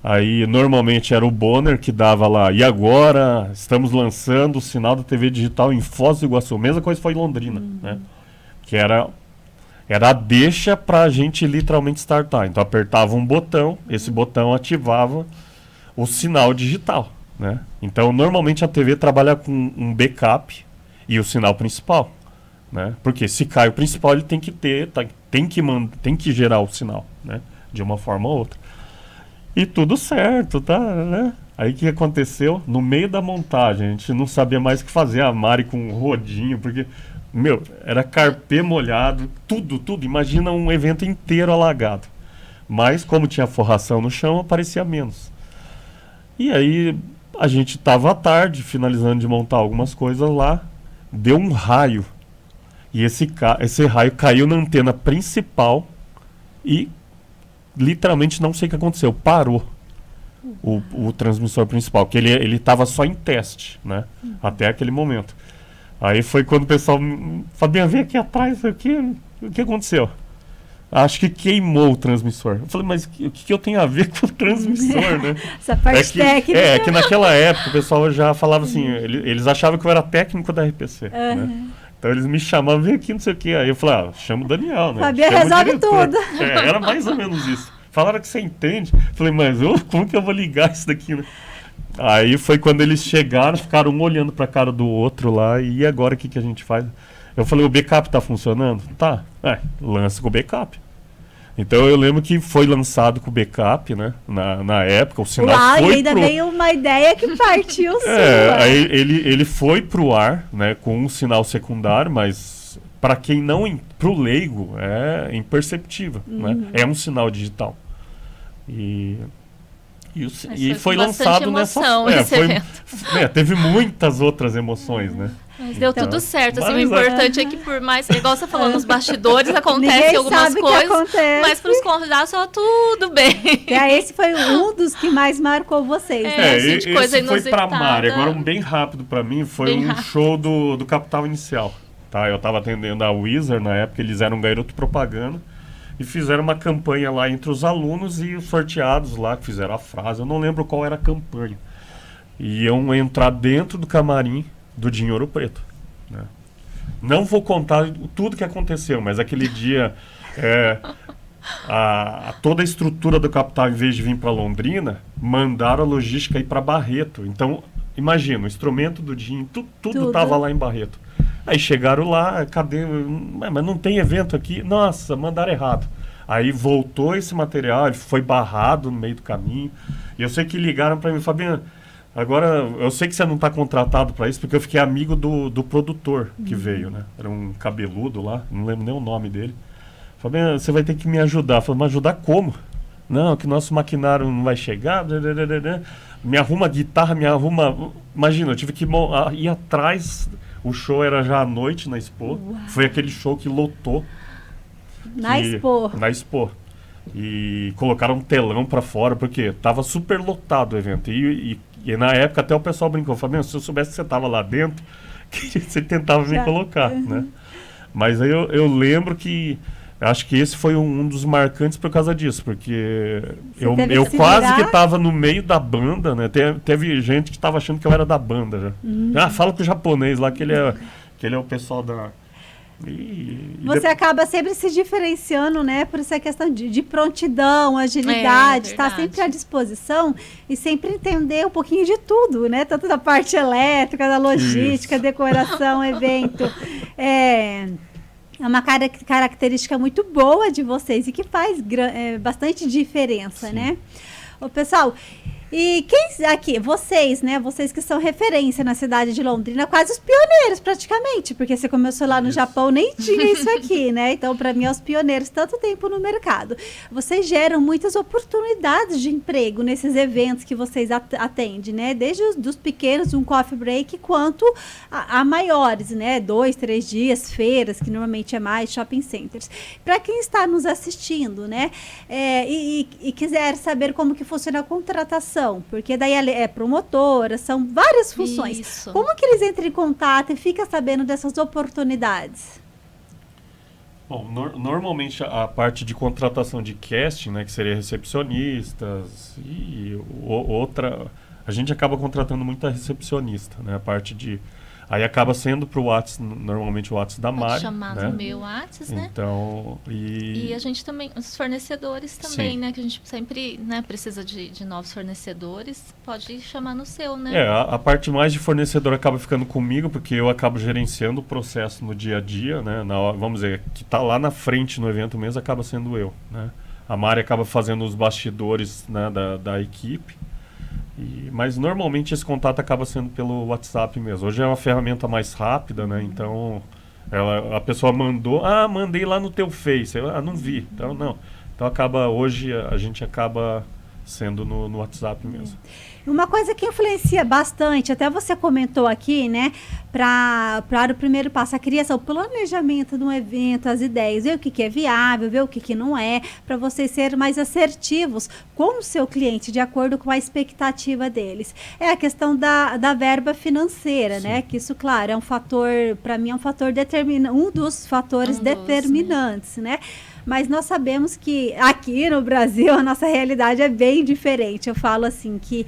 [SPEAKER 4] aí normalmente era o Bonner que dava lá, e agora estamos lançando o sinal da TV digital em Foz do Iguaçu. Mesma coisa foi em Londrina, né? Que era a deixa para a gente literalmente startar. Então apertava um botão, esse botão ativava o sinal digital, né? Então normalmente a TV trabalha com um backup e o sinal principal, né? Porque se cai o principal, ele tem que tem que gerar o sinal, né? De uma forma ou outra. E tudo certo, tá, né? Aí o que aconteceu? No meio da montagem, a gente não sabia mais o que fazer. A Mari com um rodinho, porque, era carpê molhado, tudo. Imagina um evento inteiro alagado. Mas, como tinha forração no chão, aparecia menos. E aí, a gente estava à tarde, finalizando de montar algumas coisas lá, deu um raio. E esse raio caiu na antena principal e literalmente não sei o que aconteceu, parou o transmissor principal, que ele estava só em teste, né? Até aquele momento. Aí foi quando o pessoal, Fabiano, vem aqui atrás, o que aconteceu? Acho que queimou o transmissor. Eu falei, mas o que eu tenho a ver com o transmissor, né?
[SPEAKER 2] Essa parte técnica.
[SPEAKER 4] É que naquela época o pessoal já falava assim, eles achavam que eu era técnico da RPC, né? Então eles me chamavam, vem aqui, não sei o que. Aí eu falei, chama o Daniel, né?
[SPEAKER 2] Fabiano resolve tudo.
[SPEAKER 4] Era mais ou menos isso. Falaram que você entende. Falei, mas como que eu vou ligar isso daqui, né? Aí foi quando eles chegaram, ficaram um olhando pra cara do outro lá, e agora o que a gente faz? Eu falei, o backup tá funcionando? Tá. Lança com o backup. Então eu lembro que foi lançado com o backup, né? Na época, o sinal foi
[SPEAKER 2] e ainda veio uma ideia que partiu
[SPEAKER 4] aí ele foi pro ar, né? Com um sinal secundário, mas para quem não... Pro leigo, é imperceptível, né? É um sinal digital. E foi lançado
[SPEAKER 3] emoção,
[SPEAKER 4] teve muitas outras emoções, né?
[SPEAKER 3] Mas deu tudo certo, assim, o importante é que por mais, igual você falou, nos bastidores acontecem algumas coisas, mas para os convidados só tudo bem.
[SPEAKER 2] Esse foi um dos que mais marcou vocês, né?
[SPEAKER 4] Esse coisa foi para Mari. Agora um bem rápido para mim foi show do Capital Inicial, tá? Eu estava atendendo a Wizard na época, eles eram um garoto propaganda e fizeram uma campanha lá entre os alunos e os sorteados lá que fizeram a frase, eu não lembro qual era a campanha. Iam entrar dentro do camarim do Dinho Ouro Preto, né? Não vou contar tudo que aconteceu, mas aquele dia toda a estrutura do Capital, em vez de vir para Londrina, mandaram a logística ir para Barreto. Então, imagina, o instrumento do Dinho, tudo estava lá em Barreto. Aí chegaram lá, cadê? Mas não tem evento aqui? Nossa, mandaram errado. Aí voltou esse material, ele foi barrado no meio do caminho. E eu sei que ligaram para mim, Fabiano, agora, eu sei que você não está contratado para isso, porque eu fiquei amigo do produtor que veio, né? Era um cabeludo lá, não lembro nem o nome dele. Falei, você vai ter que me ajudar. Falei, mas ajudar como? Não, que nosso maquinário não vai chegar. Me arruma guitarra, me arruma... Imagina, eu tive que ir atrás. O show era já à noite na Expo. Uau. Foi aquele show que lotou.
[SPEAKER 2] Na Expo.
[SPEAKER 4] Na Expo. E colocaram um telão para fora, porque tava super lotado o evento. E na época até o pessoal brincou, falou, se eu soubesse que você estava lá dentro, que você tentava me colocar, né? Mas aí eu lembro que, acho que esse foi um dos marcantes por causa disso, porque eu quase que estava no meio da banda, né? Teve gente que estava achando que eu era da banda já. Fala com o japonês lá, que ele é o pessoal da...
[SPEAKER 2] Você acaba sempre se diferenciando, né? Por essa questão de prontidão, agilidade, estar sempre à disposição e sempre entender um pouquinho de tudo, né? Tanto da parte elétrica, da logística, decoração, evento. É uma característica muito boa de vocês e que faz bastante diferença, né? Ô, pessoal, e quem aqui, vocês, né? Vocês que são referência na cidade de Londrina, quase os pioneiros praticamente, porque você começou lá no Japão, nem tinha isso aqui, né? Então, para mim, é os pioneiros, tanto tempo no mercado. Vocês geram muitas oportunidades de emprego nesses eventos que vocês atendem, né? Desde os pequenos, um coffee break, quanto a maiores, né? 2, 3 dias, feiras, que normalmente é mais, shopping centers. Para quem está nos assistindo, né? E quiser saber como que funciona a contratação, porque daí é promotora, são várias funções. Isso. Como que eles entram em contato e ficam sabendo dessas oportunidades?
[SPEAKER 4] Bom, normalmente a parte de contratação de casting, né, que seria recepcionistas e outra, a gente acaba contratando muita recepcionista, né, a parte de... Aí acaba sendo pro WhatsApp, normalmente o WhatsApp da Mari.
[SPEAKER 3] Chamar no meu WhatsApp, né?
[SPEAKER 4] Então,
[SPEAKER 3] e a gente também, os fornecedores também, né? Que a gente sempre, né, precisa de novos fornecedores. Pode chamar no seu, né?
[SPEAKER 4] A parte mais de fornecedor acaba ficando comigo, porque eu acabo gerenciando o processo no dia a dia, né? Vamos dizer, que está lá na frente no evento mesmo, acaba sendo eu, né? A Mari acaba fazendo os bastidores, né, da equipe. Mas normalmente esse contato acaba sendo pelo WhatsApp mesmo. Hoje é uma ferramenta mais rápida, né? Então a pessoa mandou, mandei lá no teu Face, eu não vi, então não. Então hoje a gente acaba sendo no WhatsApp mesmo.
[SPEAKER 2] Uma coisa que influencia bastante, até você comentou aqui, né, para o primeiro passo, a criação, o planejamento de um evento, as ideias, ver o que é viável, ver o que não é, para vocês serem mais assertivos com o seu cliente, de acordo com a expectativa deles. É a questão da verba financeira, né, que isso, claro, é um fator, para mim é um fator determinante, um dos fatores determinantes, né? Mas nós sabemos que aqui no Brasil a nossa realidade é bem diferente. Eu falo assim que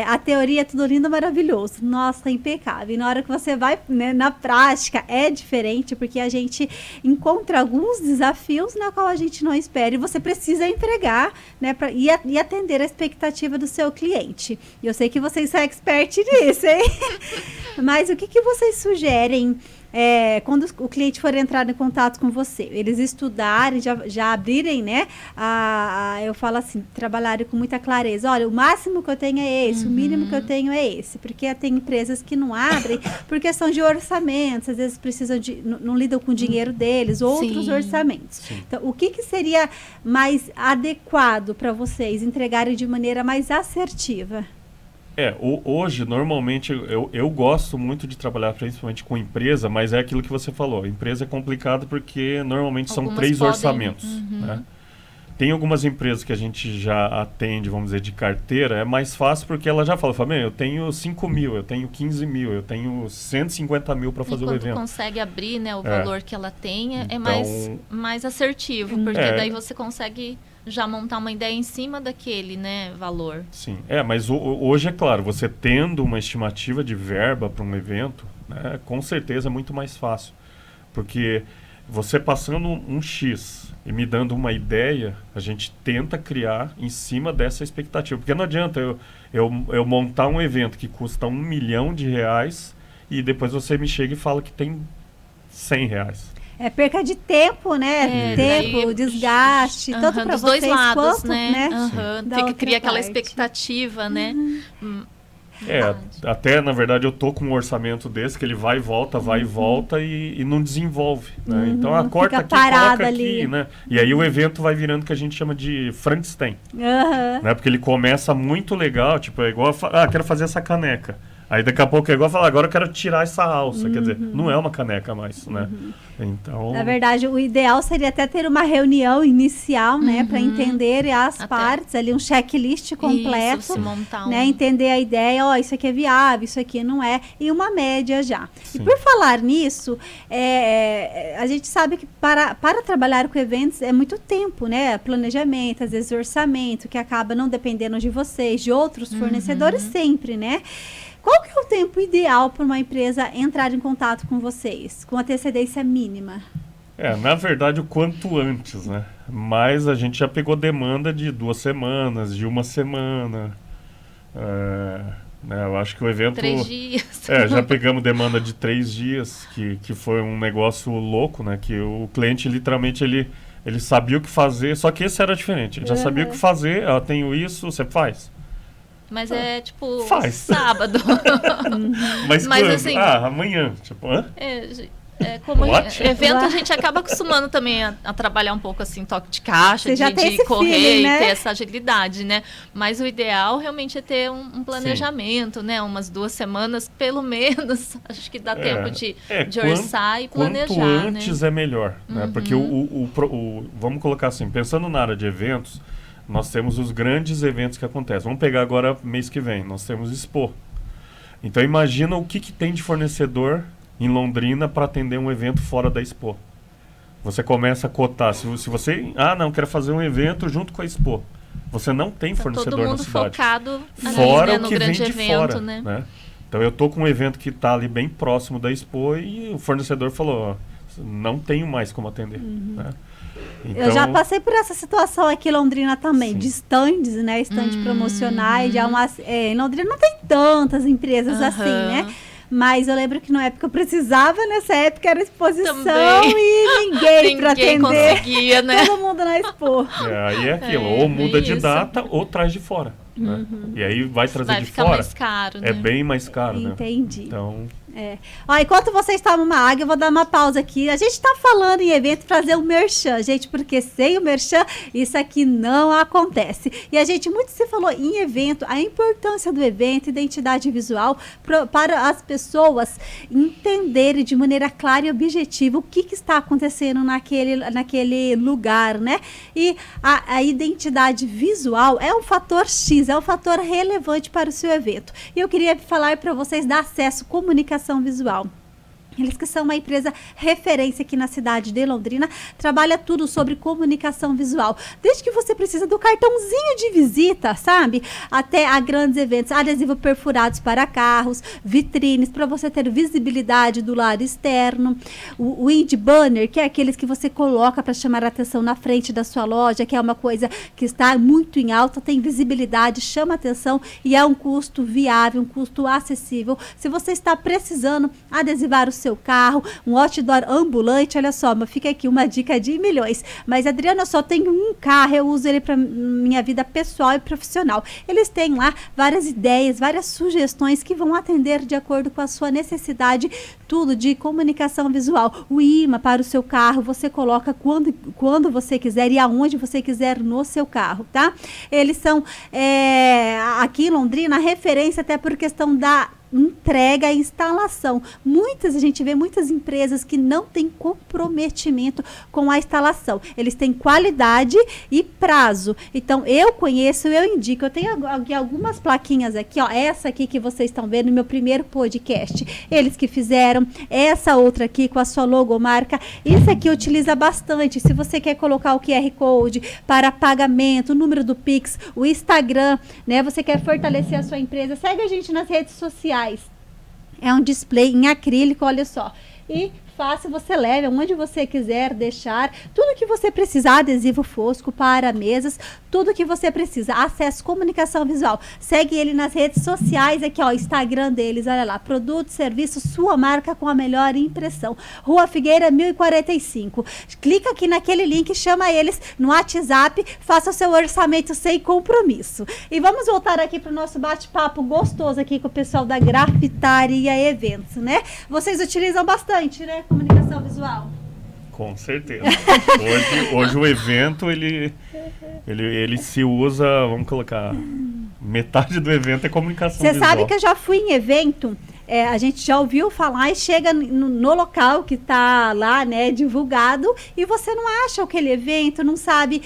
[SPEAKER 2] a teoria é tudo lindo, maravilhoso. Nossa, impecável. E na hora que você vai, né, na prática é diferente, porque a gente encontra alguns desafios na qual a gente não espera. E você precisa entregar, né, e atender a expectativa do seu cliente. E eu sei que vocês são expert nisso, hein? Mas o que vocês sugerem quando o cliente for entrar em contato com você? Eles estudarem, já abrirem, né? Eu falo assim, trabalharem com muita clareza. Olha, o máximo que eu tenho é esse, o mínimo que eu tenho é esse. Porque tem empresas que não abrem por questão de orçamentos, às vezes precisam não lidam com o dinheiro deles, outros orçamentos. Sim. Então, o que seria mais adequado para vocês entregarem de maneira mais assertiva?
[SPEAKER 4] Hoje, normalmente, eu gosto muito de trabalhar principalmente com empresa, mas é aquilo que você falou. Empresa é complicado porque normalmente são 3 orçamentos. Né? Tem algumas empresas que a gente já atende, vamos dizer, de carteira, é mais fácil porque ela já fala, eu tenho 5 mil, eu tenho 15 mil, eu tenho 150 mil para fazer o evento.
[SPEAKER 3] Quando consegue abrir, né, o valor que ela tenha, então, é mais assertivo, porque daí você consegue já montar uma ideia em cima daquele, né, valor.
[SPEAKER 4] Sim, mas hoje, é claro, você tendo uma estimativa de verba para um evento, né, com certeza é muito mais fácil. Porque você passando um X e me dando uma ideia, a gente tenta criar em cima dessa expectativa. Porque não adianta eu montar um evento que custa R$1 milhão e depois você me chega e fala que tem R$100.
[SPEAKER 2] É perca de tempo, né? Tempo, desgaste, tanto para
[SPEAKER 3] dos
[SPEAKER 2] vocês
[SPEAKER 3] dois lados,
[SPEAKER 2] quanto,
[SPEAKER 3] né? Tem que criar aquela
[SPEAKER 2] parte.
[SPEAKER 3] Expectativa, né?
[SPEAKER 4] Até na verdade eu tô com um orçamento desse que ele vai e volta e não desenvolve, né? Então corta aqui, coloca
[SPEAKER 2] ali.
[SPEAKER 4] Aqui, né? E aí o evento vai virando o que a gente chama de Frankenstein, né? Porque ele começa muito legal, tipo, é igual quero fazer essa caneca. Aí daqui a pouco é igual falar, agora eu quero tirar essa alça. Quer dizer, não é uma caneca mais, né? Então... Na
[SPEAKER 2] verdade, o ideal seria até ter uma reunião inicial, né? Para entender as partes, ali um checklist completo.
[SPEAKER 3] Isso, se montar
[SPEAKER 2] né? Entender a ideia, isso aqui é viável, isso aqui não é. E uma média já. Sim. E por falar nisso, a gente sabe que para trabalhar com eventos é muito tempo, né? Planejamento, às vezes orçamento, que acaba não dependendo de vocês, de outros fornecedores sempre, né? Qual que é o tempo ideal para uma empresa entrar em contato com vocês, com antecedência mínima?
[SPEAKER 4] Na verdade, o quanto antes, né? Mas a gente já pegou demanda de 2 semanas, de 1 semana. Eu acho que o evento...
[SPEAKER 3] 3 dias.
[SPEAKER 4] Já pegamos demanda de 3 dias, que foi um negócio louco, né? Que o cliente, literalmente, ele sabia o que fazer, só que esse era diferente. Ele já sabia o que fazer, eu tenho isso, você faz.
[SPEAKER 3] Mas é tipo
[SPEAKER 4] Faz.
[SPEAKER 3] sábado.
[SPEAKER 4] Mas quando?
[SPEAKER 3] Assim,
[SPEAKER 4] amanhã. Tipo,
[SPEAKER 3] como evento a gente acaba acostumando também a trabalhar um pouco assim, toque de caixa, de correr feeling, né? E ter essa agilidade, né? Mas o ideal realmente é ter um planejamento, né? Umas 2 semanas, pelo menos. Acho que dá tempo de orçar e planejar.
[SPEAKER 4] Quanto antes, né? É melhor, né? Porque vamos colocar assim, pensando na área de eventos, nós temos os grandes eventos que acontecem. Vamos pegar agora mês que vem, nós temos Expo. Então imagina o que tem de fornecedor em Londrina para atender um evento fora da Expo. Você começa a cotar. Se você, quero fazer um evento junto com a Expo. Você não tem fornecedor na cidade.
[SPEAKER 3] Todo mundo focado
[SPEAKER 4] fora
[SPEAKER 3] ali, né,
[SPEAKER 4] o que vem de
[SPEAKER 3] evento,
[SPEAKER 4] fora,
[SPEAKER 3] né?
[SPEAKER 4] Então eu tô com um evento que está ali bem próximo da Expo e o fornecedor falou, não tenho mais como atender, né? Então,
[SPEAKER 2] eu já passei por essa situação aqui em Londrina também, de stands, né? Stand promocionais. Em Londrina não tem tantas empresas assim, né? Mas eu lembro que na época eu precisava, nessa época era exposição também. E ninguém para atender.
[SPEAKER 3] Conseguia, né?
[SPEAKER 2] Todo mundo na Expo.
[SPEAKER 4] Aí é aquilo, ou muda de data ou traz de fora. Né? E aí vai trazer de fora.
[SPEAKER 3] Vai ficar mais caro, né?
[SPEAKER 4] É bem mais caro,
[SPEAKER 2] Entendi.
[SPEAKER 4] Né? Então...
[SPEAKER 2] Ó, enquanto vocês tomam uma água, eu vou dar uma pausa aqui. A gente tá falando em evento fazer o merchan, gente, porque sem o merchan, isso aqui não acontece. E a gente muito se falou em evento, a importância do evento, identidade visual, para as pessoas entenderem de maneira clara e objetiva o que está acontecendo naquele lugar, né? E a identidade visual é um fator X, é um fator relevante para o seu evento. E eu queria falar para vocês da Acesso Comunicação Visual. Eles que são uma empresa referência aqui na cidade de Londrina, trabalha tudo sobre comunicação visual. Desde que você precisa do cartãozinho de visita, sabe? Até a grandes eventos, adesivos perfurados para carros, vitrines, para você ter visibilidade do lado externo. O Wind Banner, que é aqueles que você coloca para chamar a atenção na frente da sua loja, que é uma coisa que está muito em alta, tem visibilidade, chama atenção e é um custo viável, um custo acessível. Se você está precisando adesivar o seu carro, um outdoor ambulante, olha só, mas fica aqui uma dica de milhões. Mas, Adriana, eu só tenho um carro, eu uso ele para minha vida pessoal e profissional. Eles têm lá várias ideias, várias sugestões que vão atender de acordo com a sua necessidade, tudo de comunicação visual. O imã para o seu carro, você coloca quando você quiser e aonde você quiser no seu carro, tá? Eles são, aqui em Londrina, referência até por questão da entrega e instalação. A gente vê muitas empresas que não têm comprometimento com a instalação. Eles têm qualidade e prazo. Então, eu conheço, eu indico. Eu tenho algumas plaquinhas aqui, ó. Essa aqui que vocês estão vendo no meu primeiro podcast. Eles que fizeram. Essa outra aqui com a sua logomarca. Isso aqui utiliza bastante. Se você quer colocar o QR Code para pagamento, o número do Pix, o Instagram, né? Você quer fortalecer a sua empresa, segue a gente nas redes sociais. É um display em acrílico, olha só. E fácil, você leva onde você quiser deixar. Tudo que você precisar, adesivo fosco para mesas, tudo que você precisa. Acesso Comunicação Visual. Segue ele nas redes sociais, aqui ó, Instagram deles, olha lá. Produto, serviço, sua marca com a melhor impressão. Rua Figueira, 1045. Clica aqui naquele link, chama eles no WhatsApp, faça o seu orçamento sem compromisso. E vamos voltar aqui para o nosso bate-papo gostoso aqui com o pessoal da Grafitaria Eventos, né? Vocês utilizam bastante, né? Comunicação visual.
[SPEAKER 4] Com certeza. Hoje o evento, ele se usa, vamos colocar, metade do evento é comunicação visual.
[SPEAKER 2] Você sabe que eu já fui em evento, a gente já ouviu falar e chega no local que está lá, né, divulgado, e você não acha aquele evento, não sabe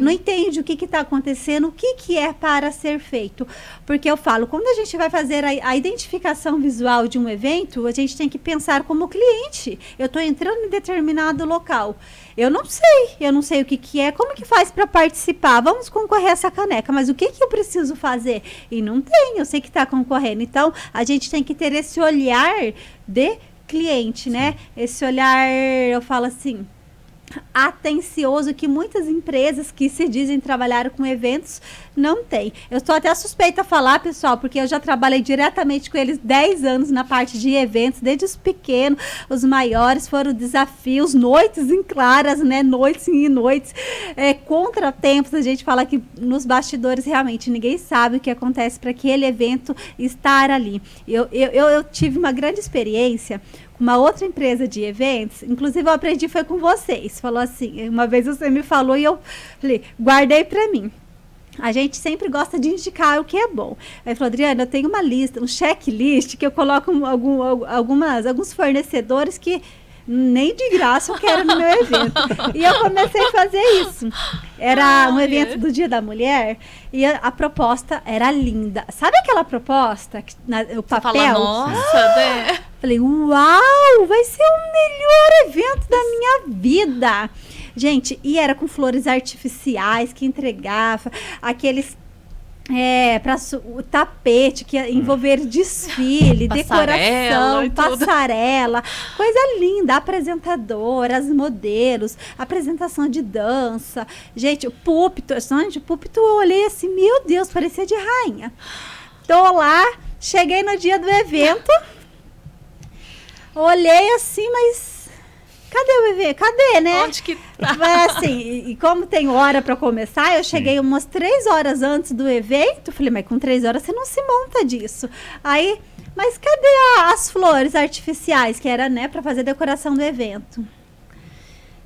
[SPEAKER 2] não entende o que está acontecendo, o que é para ser feito. Porque eu falo, quando a gente vai fazer a identificação visual de um evento, a gente tem que pensar como cliente. Eu estou entrando em determinado local. Eu não sei o que é, como que faz para participar? Vamos concorrer a essa caneca, mas o que eu preciso fazer? E não tem, eu sei que está concorrendo. Então, a gente tem que ter esse olhar de cliente, né? Esse olhar, eu falo assim, atencioso, que muitas empresas que se dizem trabalhar com eventos não têm. Eu estou até suspeita a falar, pessoal, porque eu já trabalhei diretamente com eles 10 anos na parte de eventos, desde os pequenos, os maiores, foram desafios, noites em claras, né, noites e noites, contratempos. A gente fala que nos bastidores realmente ninguém sabe o que acontece para aquele evento estar ali. Eu tive uma grande experiência. Uma outra empresa de eventos, inclusive eu aprendi foi com vocês, falou assim, uma vez você me falou e eu falei, guardei para mim. A gente sempre gosta de indicar o que é bom. Aí falou, Adriana, eu tenho uma lista, um checklist que eu coloco alguns fornecedores que nem de graça eu quero no meu evento. E eu comecei a fazer isso. Era um evento do Dia da Mulher e a proposta era linda. Sabe aquela proposta? O papel?
[SPEAKER 3] Você fala, nossa, né?
[SPEAKER 2] Falei, uau, vai ser o melhor evento da minha vida. Gente, e era com flores artificiais que entregava, aqueles para o tapete que ia envolver desfile, decoração, passarela, coisa linda, apresentadora, as modelos, apresentação de dança, gente, o púlpito, eu olhei assim, meu Deus, parecia de rainha. Tô lá, cheguei no dia do evento, olhei assim, mas cadê o EV? Cadê, né?
[SPEAKER 3] Onde que tá?
[SPEAKER 2] Mas assim, e como tem hora para começar, eu cheguei umas 3 horas antes do evento. Falei, mas com 3 horas você não se monta disso. Aí, mas cadê as flores artificiais, que era, né, para fazer a decoração do evento?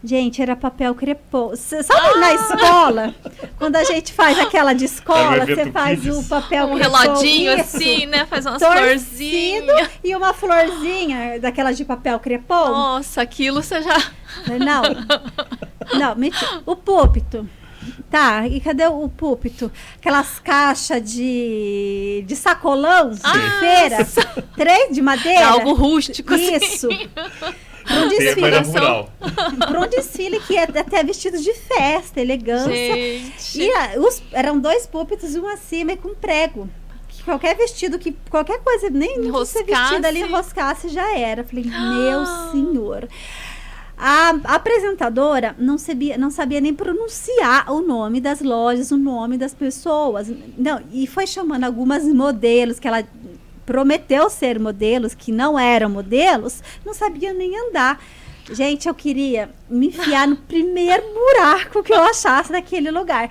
[SPEAKER 2] Gente, era papel crepom. Sabe na escola, quando a gente faz aquela de escola, você faz
[SPEAKER 4] Kids.
[SPEAKER 2] o papel
[SPEAKER 3] Um
[SPEAKER 2] crepom,
[SPEAKER 3] reloginho
[SPEAKER 2] isso,
[SPEAKER 3] assim, né? Faz umas
[SPEAKER 2] torcido,
[SPEAKER 3] florzinhas.
[SPEAKER 2] e uma florzinha daquelas de papel crepom.
[SPEAKER 3] Nossa, aquilo você já...
[SPEAKER 2] Não, mentira. O púlpito. Tá, e cadê o púlpito? Aquelas caixas de sacolão de feira, 3 de madeira.
[SPEAKER 3] É algo rústico,
[SPEAKER 2] Isso.
[SPEAKER 3] assim.
[SPEAKER 2] Para um desfile,
[SPEAKER 4] Tema rural.
[SPEAKER 2] pra um desfile que é até vestido de festa, elegância.
[SPEAKER 3] Gente.
[SPEAKER 2] E eram 2 púlpitos, um acima e com prego. Qualquer vestido, qualquer coisa, nem você vestida ali, enroscasse, já era. Falei, meu senhor. A apresentadora não sabia nem pronunciar o nome das lojas, o nome das pessoas. Não, e foi chamando algumas modelos que ela prometeu ser modelos, que não eram modelos, não sabia nem andar. Gente, eu queria me enfiar no primeiro buraco que eu achasse naquele lugar.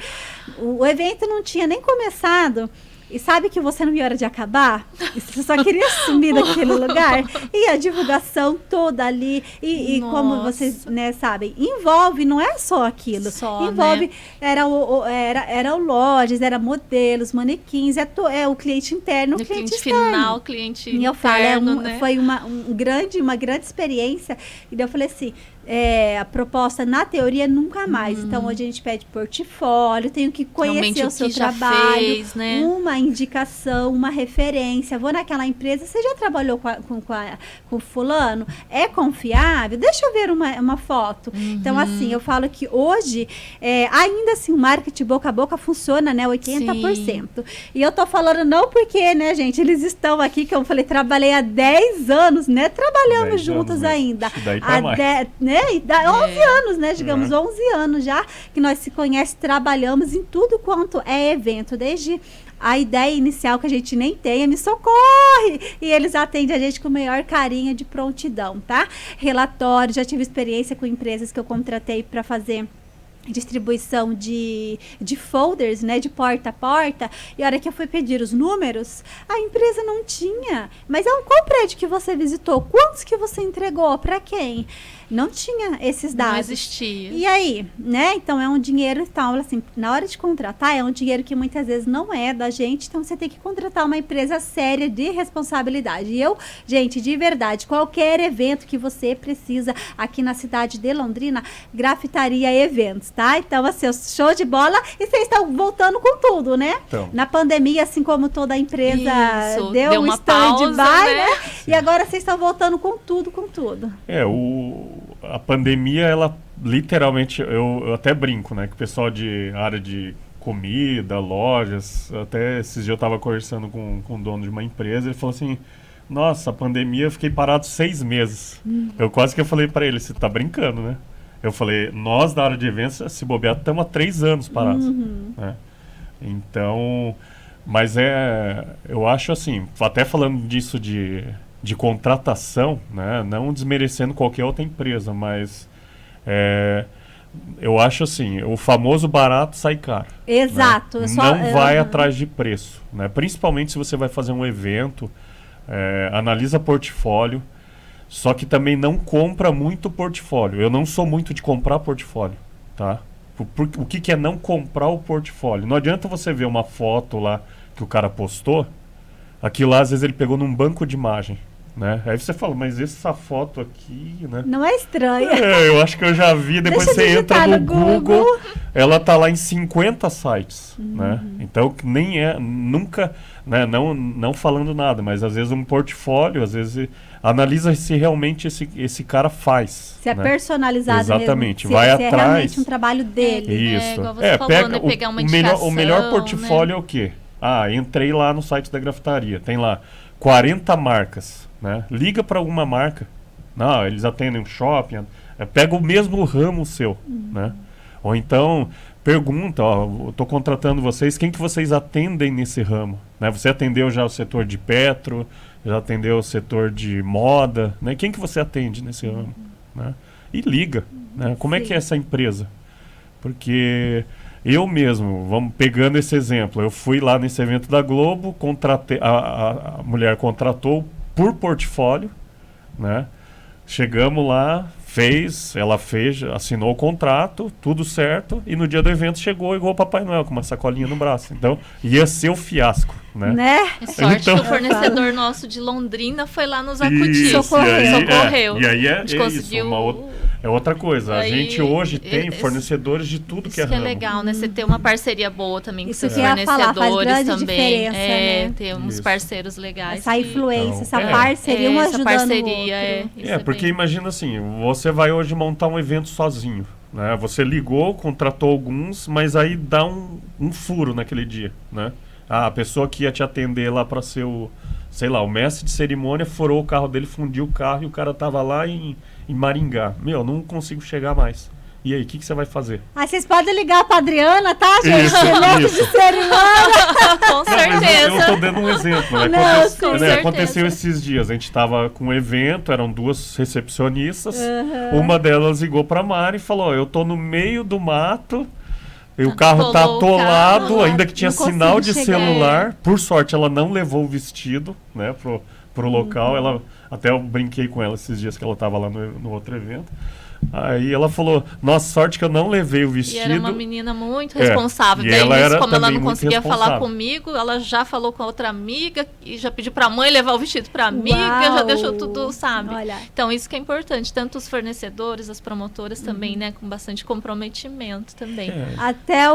[SPEAKER 2] O evento não tinha nem começado. E sabe que você não ia hora de acabar? Você só queria sumir daquele lugar. E a divulgação toda ali. E como vocês, né, sabem, envolve, não é só aquilo. Envolve, né? Eram lojas, era modelos, manequins, é o cliente interno, o cliente externo.
[SPEAKER 3] Final, cliente
[SPEAKER 2] e eu falo,
[SPEAKER 3] né?
[SPEAKER 2] Foi uma grande experiência. E daí eu falei assim, a proposta na teoria nunca mais. Então hoje a gente pede portfólio, tenho que conhecer o seu trabalho,
[SPEAKER 3] fez, né?
[SPEAKER 2] Uma indicação, uma referência. Vou naquela empresa, você já trabalhou com fulano? É confiável? Deixa eu ver uma foto. Então assim, eu falo que hoje ainda assim o marketing boca a boca funciona, né, 80%. Sim. E eu tô falando não porque, né, gente, eles estão aqui, que eu falei, trabalhei há 10 anos, né, trabalhamos juntos ainda.
[SPEAKER 4] Daí pra mais.
[SPEAKER 2] Né? E dá 11 anos, né? Digamos, 11 anos já que nós se conhecemos, trabalhamos em tudo quanto é evento, desde a ideia inicial que a gente nem tem, me socorre! E eles atendem a gente com o maior carinho de prontidão, tá? Relatório, já tive experiência com empresas que eu contratei para fazer distribuição de folders, né, de porta a porta, e a hora que eu fui pedir os números, a empresa não tinha. Mas qual prédio que você visitou? Quantos que você entregou? Para quem? Não tinha esses dados.
[SPEAKER 3] Não existia.
[SPEAKER 2] E aí, né? Então é um dinheiro, então, assim, na hora de contratar, é um dinheiro que muitas vezes não é da gente, então você tem que contratar uma empresa séria de responsabilidade. E eu, gente, de verdade, qualquer evento que você precisa aqui na cidade de Londrina, Grafitaria Eventos, tá? Então, assim, show de bola, e vocês estão voltando com tudo, né?
[SPEAKER 4] Então.
[SPEAKER 2] Na pandemia, assim como toda a empresa
[SPEAKER 3] deu
[SPEAKER 2] um
[SPEAKER 3] uma
[SPEAKER 2] stand-by,
[SPEAKER 3] né?
[SPEAKER 2] E agora vocês estão voltando com tudo, com tudo.
[SPEAKER 4] A pandemia, ela literalmente, eu até brinco, né? Que o pessoal de área de comida, lojas, até esses dias eu estava conversando com o dono de uma empresa, ele falou assim, nossa, a pandemia eu fiquei parado 6 meses. Eu quase que eu falei para ele, você tá brincando, né? Eu falei, nós da área de eventos, se bobear, estamos há 3 anos parados. Né? Então, mas eu acho assim, até falando disso de contratação, né? Não desmerecendo qualquer outra empresa, mas eu acho assim, o famoso barato sai caro.
[SPEAKER 2] Exato.
[SPEAKER 4] Né? Não vai atrás de preço, né? Principalmente se você vai fazer um evento, analisa portfólio, só que também não compra muito portfólio. Eu não sou muito de comprar portfólio, tá? O que é não comprar o portfólio? Não adianta você ver uma foto lá que o cara postou, aquilo lá às vezes ele pegou num banco de imagem, né? Aí você fala, mas essa foto aqui, né?
[SPEAKER 2] Não é estranha.
[SPEAKER 4] Eu acho que eu já vi, depois
[SPEAKER 2] Deixa
[SPEAKER 4] você entra no
[SPEAKER 2] Google,
[SPEAKER 4] ela tá lá em 50 sites, né? Então nem nunca, né? Não falando nada, mas às vezes um portfólio, às vezes analisa se realmente esse cara faz.
[SPEAKER 2] Se é personalizado.
[SPEAKER 4] Exatamente,
[SPEAKER 2] mesmo.
[SPEAKER 4] vai
[SPEAKER 2] se
[SPEAKER 4] atrás.
[SPEAKER 2] É realmente um trabalho dele.
[SPEAKER 4] Isso.
[SPEAKER 3] Igual você falou, né? Pegar uma indicação,
[SPEAKER 4] o melhor portfólio é o quê? Entrei lá no site da Grafitaria, tem lá 40 marcas, né? Liga para alguma marca. Não, eles atendem um shopping, pega o mesmo ramo seu, né? Ou então pergunta, eu estou contratando vocês, quem que vocês atendem nesse ramo? Né? Você atendeu já o setor de petro, já atendeu o setor de moda, né? Quem que você atende nesse ramo? Né? e liga, né? Como é que é essa empresa? Porque eu mesmo, vamos pegando esse exemplo, eu fui lá nesse evento da Globo, contratei, a mulher contratou por portfólio, né? Chegamos lá, ela fez, assinou o contrato, tudo certo, e no dia do evento chegou igual o Papai Noel, com uma sacolinha no braço. Então, ia ser o fiasco, né?
[SPEAKER 3] É sorte
[SPEAKER 4] Então,
[SPEAKER 3] que o fornecedor nosso de Londrina foi lá nos acudir.
[SPEAKER 2] Socorreu.
[SPEAKER 4] E aí
[SPEAKER 3] a gente conseguiu...
[SPEAKER 4] é outra coisa. A
[SPEAKER 3] Aí,
[SPEAKER 4] gente hoje tem fornecedores de tudo que é ramo.
[SPEAKER 3] Isso que é legal, né? Você ter uma parceria boa também com
[SPEAKER 2] Isso
[SPEAKER 3] seus
[SPEAKER 2] que eu ia falar, faz
[SPEAKER 3] fornecedores
[SPEAKER 2] grande
[SPEAKER 3] também.
[SPEAKER 2] diferença, né?
[SPEAKER 3] Ter uns
[SPEAKER 4] Isso.
[SPEAKER 3] parceiros legais.
[SPEAKER 2] Essa influência, essa
[SPEAKER 4] Então,
[SPEAKER 2] parceria, um
[SPEAKER 3] essa
[SPEAKER 2] ajudando
[SPEAKER 3] parceria,
[SPEAKER 2] o outro.
[SPEAKER 3] isso
[SPEAKER 4] Porque
[SPEAKER 3] bem-
[SPEAKER 4] imagina assim, você vai hoje montar um evento sozinho, né? Você ligou, contratou alguns, mas aí dá um furo naquele dia, né? A pessoa que ia te atender lá para ser o mestre de cerimônia furou o carro dele, fundiu o carro e o cara tava lá em Maringá. Não consigo chegar mais. E aí, o que você vai fazer?
[SPEAKER 2] Aí vocês podem ligar pra Adriana, tá, gente?
[SPEAKER 4] Isso,
[SPEAKER 2] Mestre
[SPEAKER 4] isso.
[SPEAKER 2] de cerimônia.
[SPEAKER 3] Com
[SPEAKER 4] Não, mas
[SPEAKER 3] certeza.
[SPEAKER 4] eu tô dando um exemplo. Né?
[SPEAKER 2] Não,
[SPEAKER 3] com certeza.
[SPEAKER 4] Aconteceu esses dias. A gente tava com um evento, eram 2 recepcionistas. Uma delas ligou pra Mari e falou: "Ó, eu tô no meio do mato. E o carro tá
[SPEAKER 3] Atolou o
[SPEAKER 4] atolado,
[SPEAKER 3] carro,
[SPEAKER 4] ainda que tinha
[SPEAKER 2] não consigo
[SPEAKER 4] sinal de
[SPEAKER 2] chegar."
[SPEAKER 4] celular. Por sorte, ela não levou o vestido, né, pro local. Até eu brinquei com ela esses dias que ela tava lá no outro evento. Aí ela falou: "Nossa, sorte que eu não levei o
[SPEAKER 3] E
[SPEAKER 4] vestido."
[SPEAKER 3] era uma menina muito responsável.
[SPEAKER 4] E
[SPEAKER 3] Daí,
[SPEAKER 4] ela
[SPEAKER 3] nisso,
[SPEAKER 4] era
[SPEAKER 3] como ela
[SPEAKER 4] também
[SPEAKER 3] não
[SPEAKER 4] muito
[SPEAKER 3] conseguia falar
[SPEAKER 4] responsável.
[SPEAKER 3] comigo, ela já falou com a outra amiga e já pediu pra mãe levar o vestido pra amiga,
[SPEAKER 2] Uau!
[SPEAKER 3] já deixou tudo, sabe?
[SPEAKER 2] Olha.
[SPEAKER 3] Então, isso que é importante. Tanto os fornecedores, as promotoras também, né? Com bastante comprometimento também.
[SPEAKER 2] Até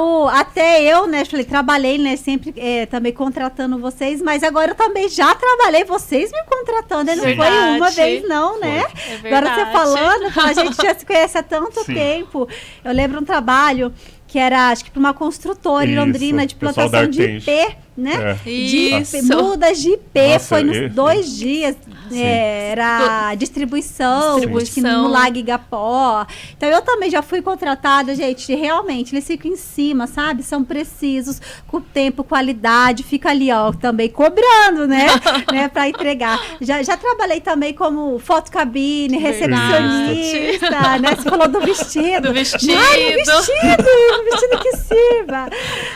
[SPEAKER 2] eu, né, falei, trabalhei, né, sempre também contratando vocês, mas agora eu também já trabalhei, vocês me contratando, né, não foi
[SPEAKER 3] Verdade.
[SPEAKER 2] uma vez não, né?
[SPEAKER 3] É
[SPEAKER 2] Agora você
[SPEAKER 3] verdade.
[SPEAKER 2] falando, a gente já se conhece há tanto
[SPEAKER 4] Sim.
[SPEAKER 2] tempo. Eu lembro um trabalho que era, acho que para uma construtora em
[SPEAKER 4] Isso,
[SPEAKER 2] Londrina, de
[SPEAKER 4] pessoal da
[SPEAKER 2] plantação de
[SPEAKER 4] Artente.
[SPEAKER 2] IP, né?
[SPEAKER 4] É.
[SPEAKER 3] Isso.
[SPEAKER 2] Mudas de IP,
[SPEAKER 4] Nossa,
[SPEAKER 2] foi nos 2 dias,
[SPEAKER 4] Sim.
[SPEAKER 2] era distribuição,
[SPEAKER 3] Distribuição.
[SPEAKER 2] no Lago Igapó. Então eu também já fui contratada, gente, realmente, eles ficam em cima, sabe? São precisos, com tempo, qualidade, fica ali, ó, também cobrando, né? Para entregar. Já trabalhei também como fotocabine, recepcionista, né? Você falou do vestido.
[SPEAKER 3] Do vestido.
[SPEAKER 2] Ai, o vestido que sirva,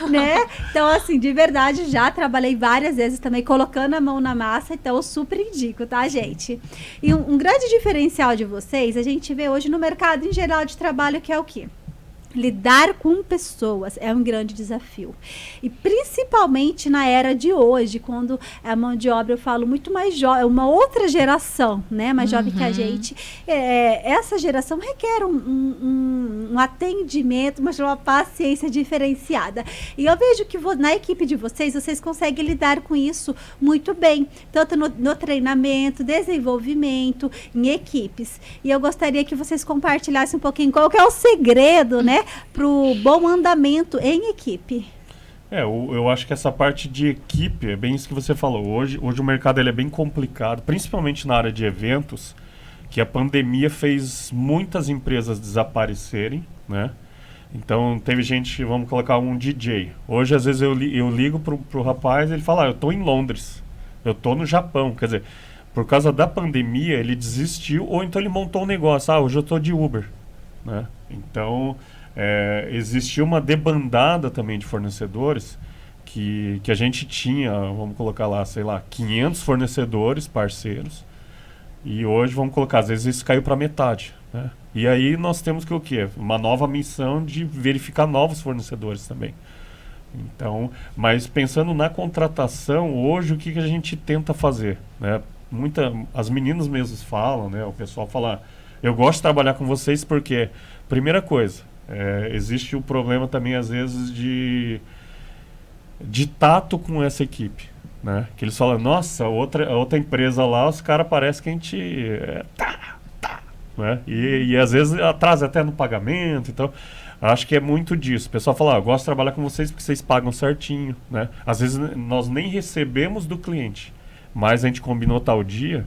[SPEAKER 2] né? Então, assim, de verdade, já trabalhei várias vezes também colocando a mão na massa, então eu super indico, tá, gente? E um grande diferencial de vocês, a gente vê hoje no mercado em geral de trabalho, que é o quê? Lidar com pessoas é um grande desafio. E principalmente na era de hoje, quando a mão de obra, eu falo, muito mais jovem, uma outra geração, né? Mais jovem que a gente. Essa geração requer um atendimento, uma paciência diferenciada. E eu vejo que na equipe de vocês conseguem lidar com isso muito bem. Tanto no treinamento, desenvolvimento, em equipes. E eu gostaria que vocês compartilhassem um pouquinho qual que é o segredo, né? Para o bom andamento em equipe.
[SPEAKER 4] Eu acho que essa parte de equipe é bem isso que você falou. Hoje o mercado ele é bem complicado, principalmente na área de eventos, que a pandemia fez muitas empresas desaparecerem, né? Então teve gente, vamos colocar um DJ. Hoje às vezes eu ligo pro rapaz e ele fala: eu tô em Londres, eu tô no Japão. Quer dizer, por causa da pandemia ele desistiu, ou então ele montou um negócio: hoje eu tô de Uber, né? Então existia uma debandada também de fornecedores que a gente tinha, vamos colocar lá, sei lá, 500 fornecedores parceiros, e hoje, vamos colocar, às vezes isso caiu para metade, né? E aí nós temos que o quê? Uma nova missão de verificar novos fornecedores também. Então, mas pensando na contratação, hoje o que a gente tenta fazer, né? As meninas mesmo falam, né? O pessoal fala: eu gosto de trabalhar com vocês porque, primeira coisa, existe o problema também às vezes de tato com essa equipe, né? Que eles falam: nossa, outra empresa lá, os caras parecem que a gente né? E às vezes atrasa até no pagamento. Então acho que é muito disso. O pessoal fala: eu gosto de trabalhar com vocês porque vocês pagam certinho, né? Às vezes nós nem recebemos do cliente, mas a gente combinou tal dia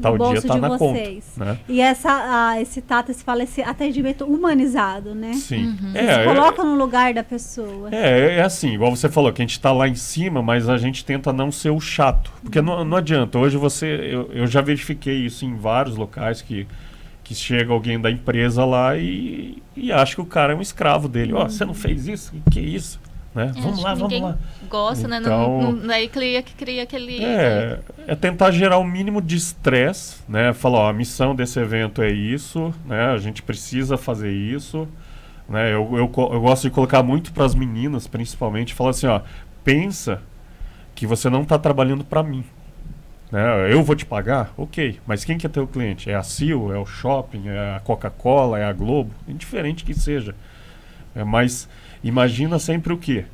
[SPEAKER 4] tá na
[SPEAKER 2] vocês.
[SPEAKER 4] conta, né?
[SPEAKER 2] E esse tato, se fala, esse atendimento humanizado, né?
[SPEAKER 4] Sim.
[SPEAKER 2] Você coloca no lugar da pessoa.
[SPEAKER 4] É assim, igual você falou, que a gente tá lá em cima, mas a gente tenta não ser o chato. Porque não adianta. Hoje eu já verifiquei isso em vários locais que que chega alguém da empresa lá e acha que o cara é um escravo dele. Você não fez isso? Que é isso? Né? Vamos lá.
[SPEAKER 3] Gosta,
[SPEAKER 4] então,
[SPEAKER 3] né? Daí cria aquele...
[SPEAKER 4] É tentar gerar o mínimo de estresse, né? Falar, a missão desse evento é isso, né? A gente precisa fazer isso, né? Eu gosto de colocar muito para as meninas, principalmente, falar assim, pensa que você não está trabalhando para mim. Né? Eu vou te pagar? Ok, mas quem que é teu cliente? É a Sil, é o shopping, é a Coca-Cola, é a Globo? Indiferente que seja. Mas imagina sempre o quê?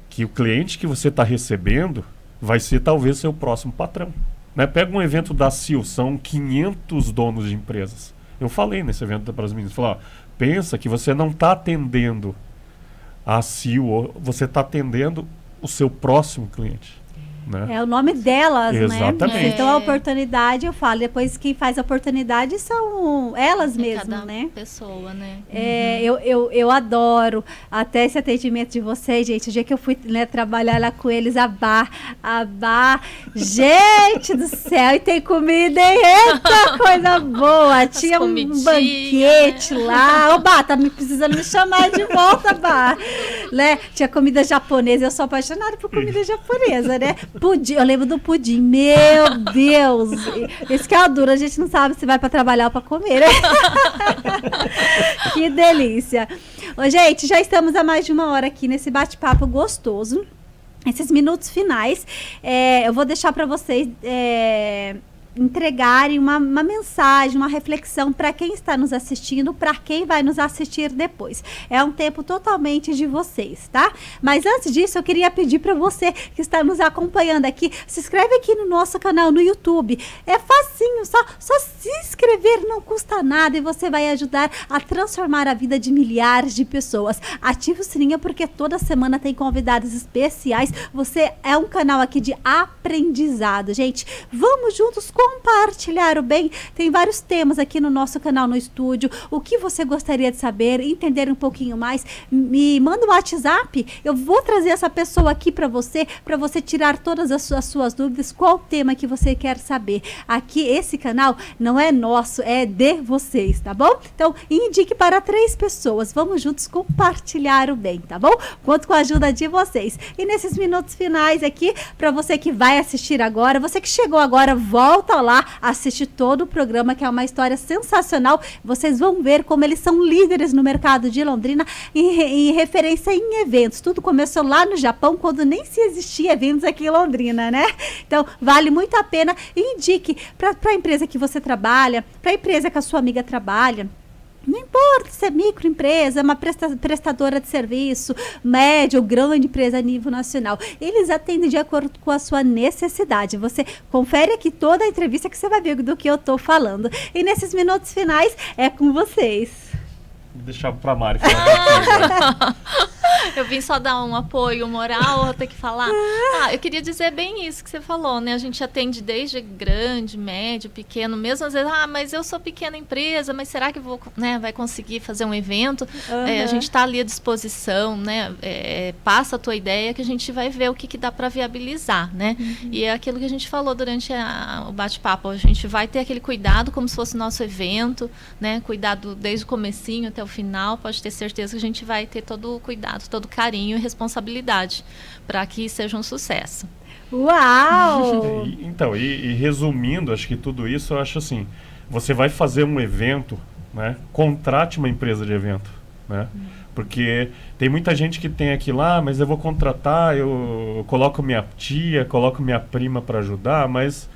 [SPEAKER 4] Que o cliente que você está recebendo vai ser talvez seu próximo patrão. Né? Pega um evento da Sil, são 500 donos de empresas. Eu falei nesse evento para as meninas, pensa que você não está atendendo a Sil, você está atendendo o seu próximo cliente. Né?
[SPEAKER 2] É o nome delas,
[SPEAKER 4] exatamente.
[SPEAKER 2] né? Então a oportunidade, eu falo, depois quem faz a oportunidade são elas mesmas,
[SPEAKER 3] cada
[SPEAKER 2] né?
[SPEAKER 3] pessoa, né?
[SPEAKER 2] Eu adoro até esse atendimento de vocês, gente. O dia que eu fui trabalhar lá com eles, a bar, gente do céu, e tem comida, hein? Eita, coisa boa! Tinha um banquete, né? Lá. Ô, Bá, tá me precisando me chamar de volta, Bá. Né? Tinha comida japonesa, eu sou apaixonada por comida japonesa, né? Pudim, eu lembro do pudim, meu Deus, esse que é duro, a gente não sabe se vai para trabalhar ou para comer, né? Que delícia. Ô, gente, já estamos há mais de 1 hora aqui nesse bate-papo gostoso, esses minutos finais, eu vou deixar para vocês entregarem uma mensagem, uma reflexão para quem está nos assistindo, para quem vai nos assistir depois. É um tempo totalmente de vocês, tá? Mas antes disso, eu queria pedir para você que está nos acompanhando aqui, se inscreve aqui no nosso canal no YouTube. É facinho, só se inscrever, não custa nada e você vai ajudar a transformar a vida de milhares de pessoas. Ative o sininho porque toda semana tem convidados especiais. Você é um canal aqui de aprendizado, gente. Vamos juntos compartilhar o bem. Tem vários temas aqui no nosso canal no estúdio. O que você gostaria de saber, entender um pouquinho mais, me manda um WhatsApp. Eu vou trazer essa pessoa aqui para você tirar todas as suas dúvidas. Qual o tema que você quer saber? Aqui, esse canal não é nosso, é de vocês, tá bom? Então, indique para 3 pessoas. Vamos juntos compartilhar o bem, tá bom? Conto com a ajuda de vocês. E nesses minutos finais aqui, para você que vai assistir agora, você que chegou agora, volta lá, assiste todo o programa, que é uma história sensacional. Vocês vão ver como eles são líderes no mercado de Londrina em referência em eventos. Tudo começou lá no Japão, quando nem se existia eventos aqui em Londrina, né? Então, vale muito a pena. Indique para a empresa que você trabalha, para a empresa que a sua amiga trabalha. Não importa se é microempresa, uma prestadora de serviço, média ou grande empresa a nível nacional. Eles atendem de acordo com a sua necessidade. Você confere aqui toda a entrevista que você vai ver do que eu estou falando. E nesses minutos finais é com vocês.
[SPEAKER 4] Vou deixar para a Mari falar.
[SPEAKER 3] Eu vim só dar um apoio moral, vou ter que falar. Eu queria dizer bem isso que você falou, né? A gente atende desde grande, médio, pequeno, mesmo às vezes, mas eu sou pequena empresa, mas será que vai conseguir fazer um evento? A gente está ali à disposição, né? Passa a tua ideia que a gente vai ver o que dá para viabilizar, né? E é aquilo que a gente falou durante o bate-papo, a gente vai ter aquele cuidado como se fosse nosso evento, né? Cuidado desde o comecinho até o final, pode ter certeza que a gente vai ter todo o cuidado, todo carinho e responsabilidade para que seja um sucesso.
[SPEAKER 2] Uau!
[SPEAKER 4] Então, resumindo, acho que tudo isso, eu acho assim, você vai fazer um evento, né? Contrate uma empresa de evento, né? Porque tem muita gente que tem aquilo lá, mas eu vou contratar, eu coloco minha tia, coloco minha prima para ajudar, mas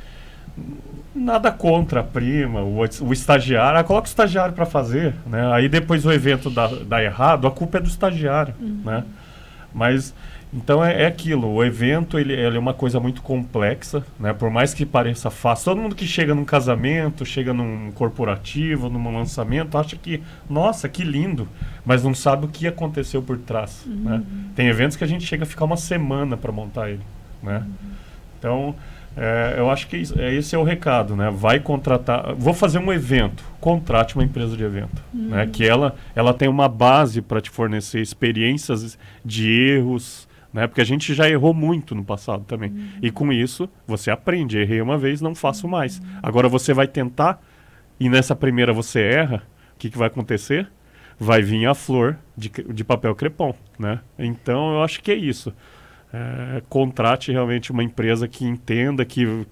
[SPEAKER 4] nada contra a prima, o estagiário, coloca o estagiário para fazer, né? Aí depois o evento dá errado, a culpa é do estagiário, né? Mas, então é aquilo, o evento ele é uma coisa muito complexa, né? Por mais que pareça fácil, todo mundo que chega num casamento, chega num corporativo, num lançamento, acha que, nossa, que lindo, mas não sabe o que aconteceu por trás, né? Tem eventos que a gente chega a ficar 1 semana para montar ele, né? Então, eu acho que esse é o recado, né? Vai contratar, vou fazer um evento, contrate uma empresa de evento, né? Que ela tem uma base para te fornecer experiências de erros, né? Porque a gente já errou muito no passado também. E com isso, você aprende, errei uma vez, não faço mais. Agora você vai tentar e nessa primeira você erra, o que vai acontecer? Vai vir a flor de papel crepom, né? Então, eu acho que é isso. Contrate realmente uma empresa que entenda que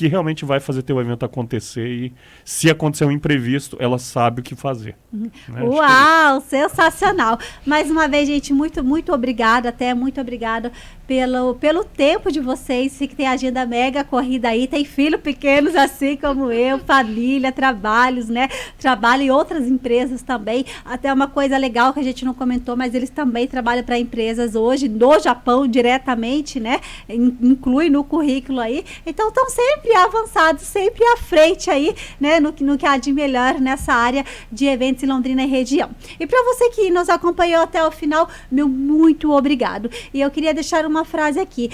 [SPEAKER 4] realmente vai fazer teu evento acontecer e se acontecer um imprevisto, ela sabe o que fazer. Né?
[SPEAKER 2] Uau, sensacional. Mais uma vez, gente, muito, muito obrigada, muito obrigada pelo tempo de vocês, que tem agenda mega corrida aí, tem filhos pequenos assim como eu, família, trabalhos, né? Trabalho em outras empresas também. Até uma coisa legal que a gente não comentou, mas eles também trabalham para empresas hoje no Japão diretamente, né? Inclui no currículo aí. Então, estão sempre avançados, sempre à frente aí, né? No que há de melhor nessa área de eventos em Londrina e região. E para você que nos acompanhou até o final, meu muito obrigado. E eu queria deixar uma frase aqui,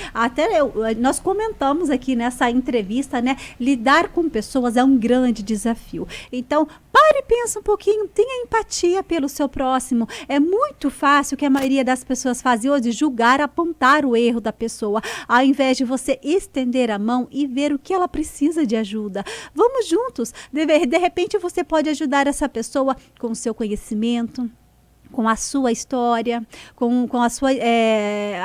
[SPEAKER 2] nós comentamos aqui nessa entrevista, né? Lidar com pessoas é um grande desafio. Então, pare e pensa um pouquinho, tenha empatia pelo seu próximo. É muito fácil que a maioria das pessoas fazem hoje julgar, apontar o erro da pessoa, ao invés de você estender a mão e ver o que ela precisa de ajuda. Vamos juntos. De repente você pode ajudar essa pessoa com o seu conhecimento, com a sua história, com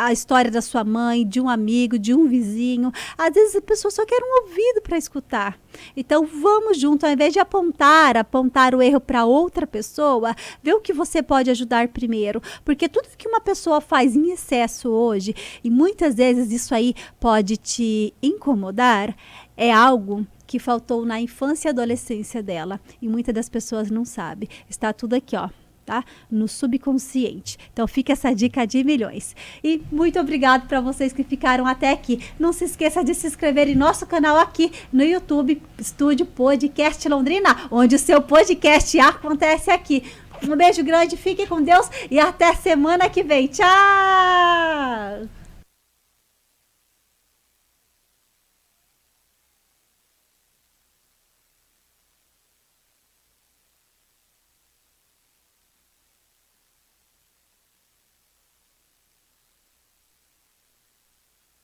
[SPEAKER 2] a história da sua mãe, de um amigo, de um vizinho. Às vezes a pessoa só quer um ouvido para escutar. Então vamos junto, ao invés de apontar o erro para outra pessoa, ver o que você pode ajudar primeiro. Porque tudo que uma pessoa faz em excesso hoje, e muitas vezes isso aí pode te incomodar, é algo que faltou na infância e adolescência dela. E muitas das pessoas não sabem. Está tudo aqui, ó. Tá? No subconsciente. Então fica essa dica de milhões. E muito obrigado para vocês que ficaram até aqui. Não se esqueça de se inscrever em nosso canal aqui no YouTube, Estúdio Podcast Londrina, onde o seu podcast acontece aqui. Um beijo grande, fique com Deus e até semana que vem. Tchau!